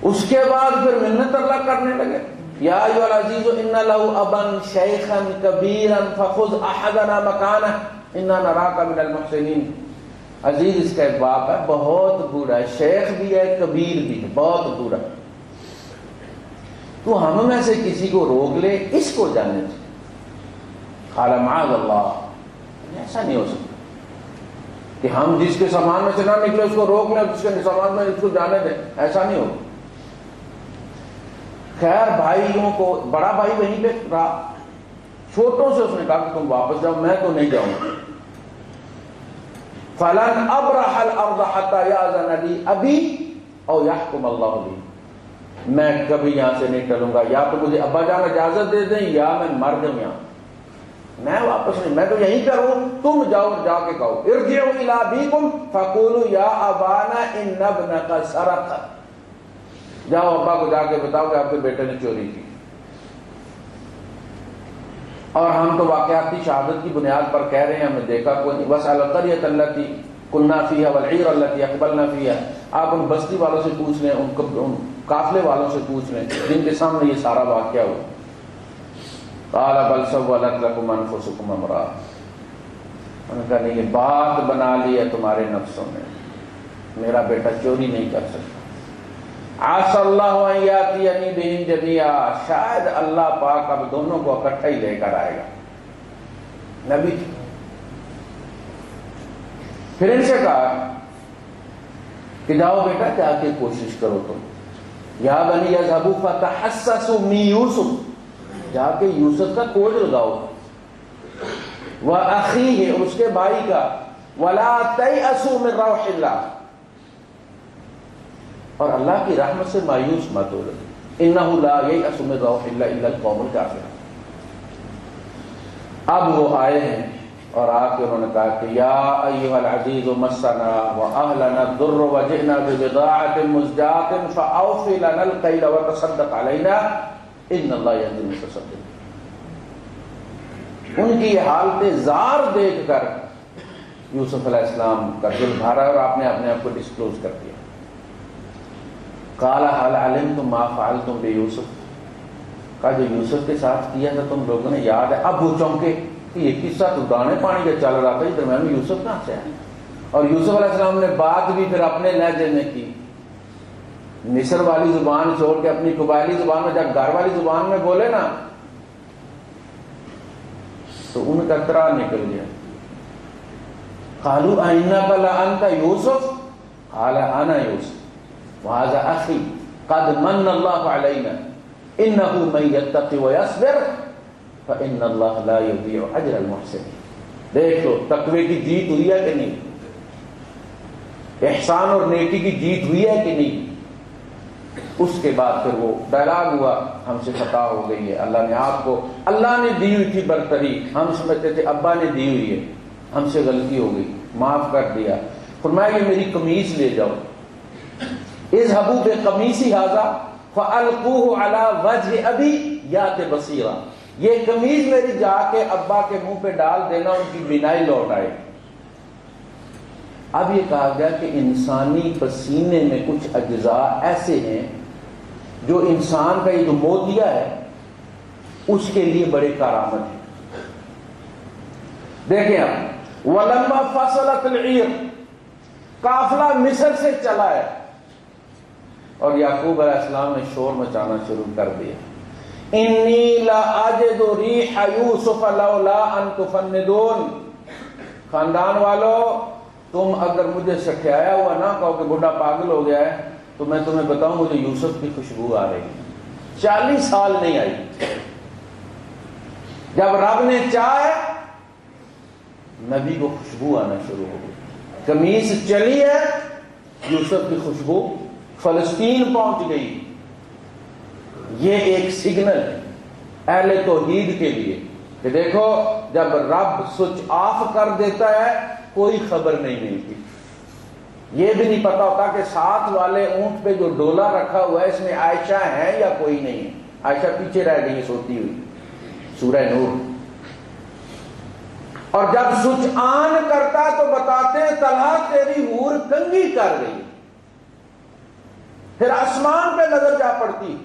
اس کے بعد پھر منت اللہ کرنے لگے، یا ایھا العزیز ان لہ ابا شیخا کبیرا فخذ احدنا مکانہ انا نراک من المحسنین۔ عزیز اس کا ایک باپ ہے، بہت بوڑھا ہے، شیخ بھی ہے کبیر بھی ہے، بہت بوڑھا، تو ہم میں سے کسی کو روک لے، اس کو جانے دے۔ قال معاذ اللہ، ایسا نہیں ہو سکتا کہ ہم جس کے سامان میں سے نہ نکلے اس کو روک لیں، جس کے سامان میں اس کو جانے دیں، ایسا نہیں ہوگا۔ خیر بھائیوں کو، بڑا بھائی وہیں پہ رہا، چھوٹوں سے اس نے کہا کہ تم واپس جاؤ، میں تو نہیں جاؤں گا۔ فَلَنْ أَبْرَحَ الْأَرْضَ حَتَّى يَأْذَنَ لِي أَبِي أَوْ يَحْكُمَ اللَّهُ لِي، میں کبھی یہاں سے نہیں ٹلوں گا، یا تو مجھے ابا جان اجازت دے دیں یا میں مر جاؤں یہاں، میں واپس نہیں، میں تو یہیں پہ رہوں، تم جاؤ جا کے کہو ارجعوا إِلَىٰ أَبِيكُمْ فَقُولُوا يَا أَبَانَا إِنَّ ابْنَكَ سَرَقَ، جاؤ ابا کو جا کے بتاؤ کہ آپ کے بیٹے نے چوری کی۔ اور ہم تو واقعاتی شہادت کی بنیاد پر کہہ رہے ہیں، ہم نے دیکھا کوئی نہیں۔ وَاسْأَلُ الْقَرْيَةَ الَّتِي كُنَّا فِيهَا وَالْعِيرَ الَّتِي أَقْبَلْنَا فِيهَا، آپ ان بستی والوں سے پوچھ لیں، ان قافلے والوں سے پوچھ لیں جن کے سامنے یہ سارا واقعہ ہوا۔ قَالَ بَلْ سَوَّلَتْ لَكُمْ أَنفُسُكُمْ أَمْرًا، انہوں نے کہا نہیں، یہ بات بنا لی ہے تمہارے نفسوں نے، میرا بیٹا چوری نہیں کر سکتا۔ عَسَى اللَّهُ أَن يَأْتِيَنِي بِهِمْ جَمِيعًا، شاید اللہ پاک اب دونوں کو اکٹھا ہی لے کر آئے گا۔ نبی پھر ان سے کہا کہ جاؤ بیٹا جا کے کوشش کرو تم، یا بنی یذهبوا فتحسسوا من یوسف، جا کے یوسف کا کھوج لگاؤ، وَأَخِيهِ، اور اس کے بھائی کا، وَلَا تَيْأَسُوا مِن رَوْحِ اللَّهِ، اور اللہ کی رحمت سے مایوس مت ہو، انہ لا ییأس من روح اللہ الا القوم الکافرون۔ اب وہ آئے ہیں اور آ کے انہوں نے کہا کہ یا ایھا العزیز مسنا واہلنا الضر وجئنا ببضاعۃ مزجاۃ فاوف لنا الکیل وتصدق علینا ان اللہ یجزی المتصدقین۔ ان کی یہ حالت زار دیکھ کر یوسف علیہ السلام کا دل بھرا اور آپ نے اپنے آپ کو ڈسکلوز کر دیا قال هل علمتم ما فعلتم بيوسف، کہا جو یوسف کے ساتھ کیا تھا تم لوگوں نے یاد ہے؟ اب وہ چونکے کہ یہ قصہ تو دانے پانی کا چل رہا تھا، اس درمیان میں یوسف کہاں سے آیا؟ اور یوسف علیہ السلام نے بات بھی پھر اپنے لہجے میں کی، مصر والی زبان چھوڑ کے اپنی قبائلی زبان میں، جب گھر والی زبان میں بولے نا تو ان کا ترا نکل گیا. قالوا أئنك لأنت يوسف قال أنا يوسف وهذا أخي قد من الله علينا إنه من يتقي ويصبر فإن الله لا يضيع أجر المحسنين. دیکھ لو تقوی کی جیت ہوئی ہے کہ نہیں، احسان اور نیکی کی جیت ہوئی ہے کہ نہیں. اس کے بعد پھر وہ ڈائلاگ ہوا، ہم سے خطا ہو گئی ہے، اللہ نے آپ کو، اللہ نے دی ہوئی تھی برتری، ہم سمجھتے تھے ابا نے دی ہوئی ہے، ہم سے غلطی ہو گئی، معاف کر دیا. فرمایا یہ میری قمیص لے جاؤ، اذهبوا بقمیصی ھذا فالقوه علی وجه ابی یات بصیرا، یہ قمیص میری جا کے ابا کے منہ پہ ڈال دینا، ان کی بینائی لوٹ آئے. اب یہ کہا گیا کہ انسانی پسینے میں کچھ اجزاء ایسے ہیں جو انسان کا یہ جو موتیا ہے اس کے لیے بڑے کارآمد ہیں. دیکھیں اب وَلَمَّا فَصَلَتِ الْعِيرُ، قافلہ مصر سے چلا ہے اور یعقوب علیہ السلام نے شور مچانا شروع کر دیا. انی لا اجد ریح یوسف لولا ان تفندون، خاندان والو تم اگر مجھے سٹھیایا ہوا نہ کہو کہ بڈھا پاگل ہو گیا ہے تو میں تمہیں بتاؤں مجھے یوسف کی خوشبو آ رہی ہے. 40 سال نہیں آئی، جب رب نے چاہے نبی کو خوشبو آنا شروع ہو گئی. قمیص چلی ہے، یوسف کی خوشبو فلسطین پہنچ گئی. یہ ایک سگنل ہے اہل توحید کے لیے کہ دیکھو جب رب سوئچ آف کر دیتا ہے کوئی خبر نہیں ملتی. یہ بھی نہیں پتا ہوتا کہ ساتھ والے اونٹ پہ جو ڈولا رکھا ہوا ہے اس میں عائشہ ہے یا کوئی نہیں ہے. عائشہ پیچھے رہ گئی سوتی ہوئی، سورہ نور. اور جب سوئچ آن کرتا تو بتاتے ہیں طلحہ تیری حور کنگھی کر گئی. پھر آسمان پہ نظر جا پڑتی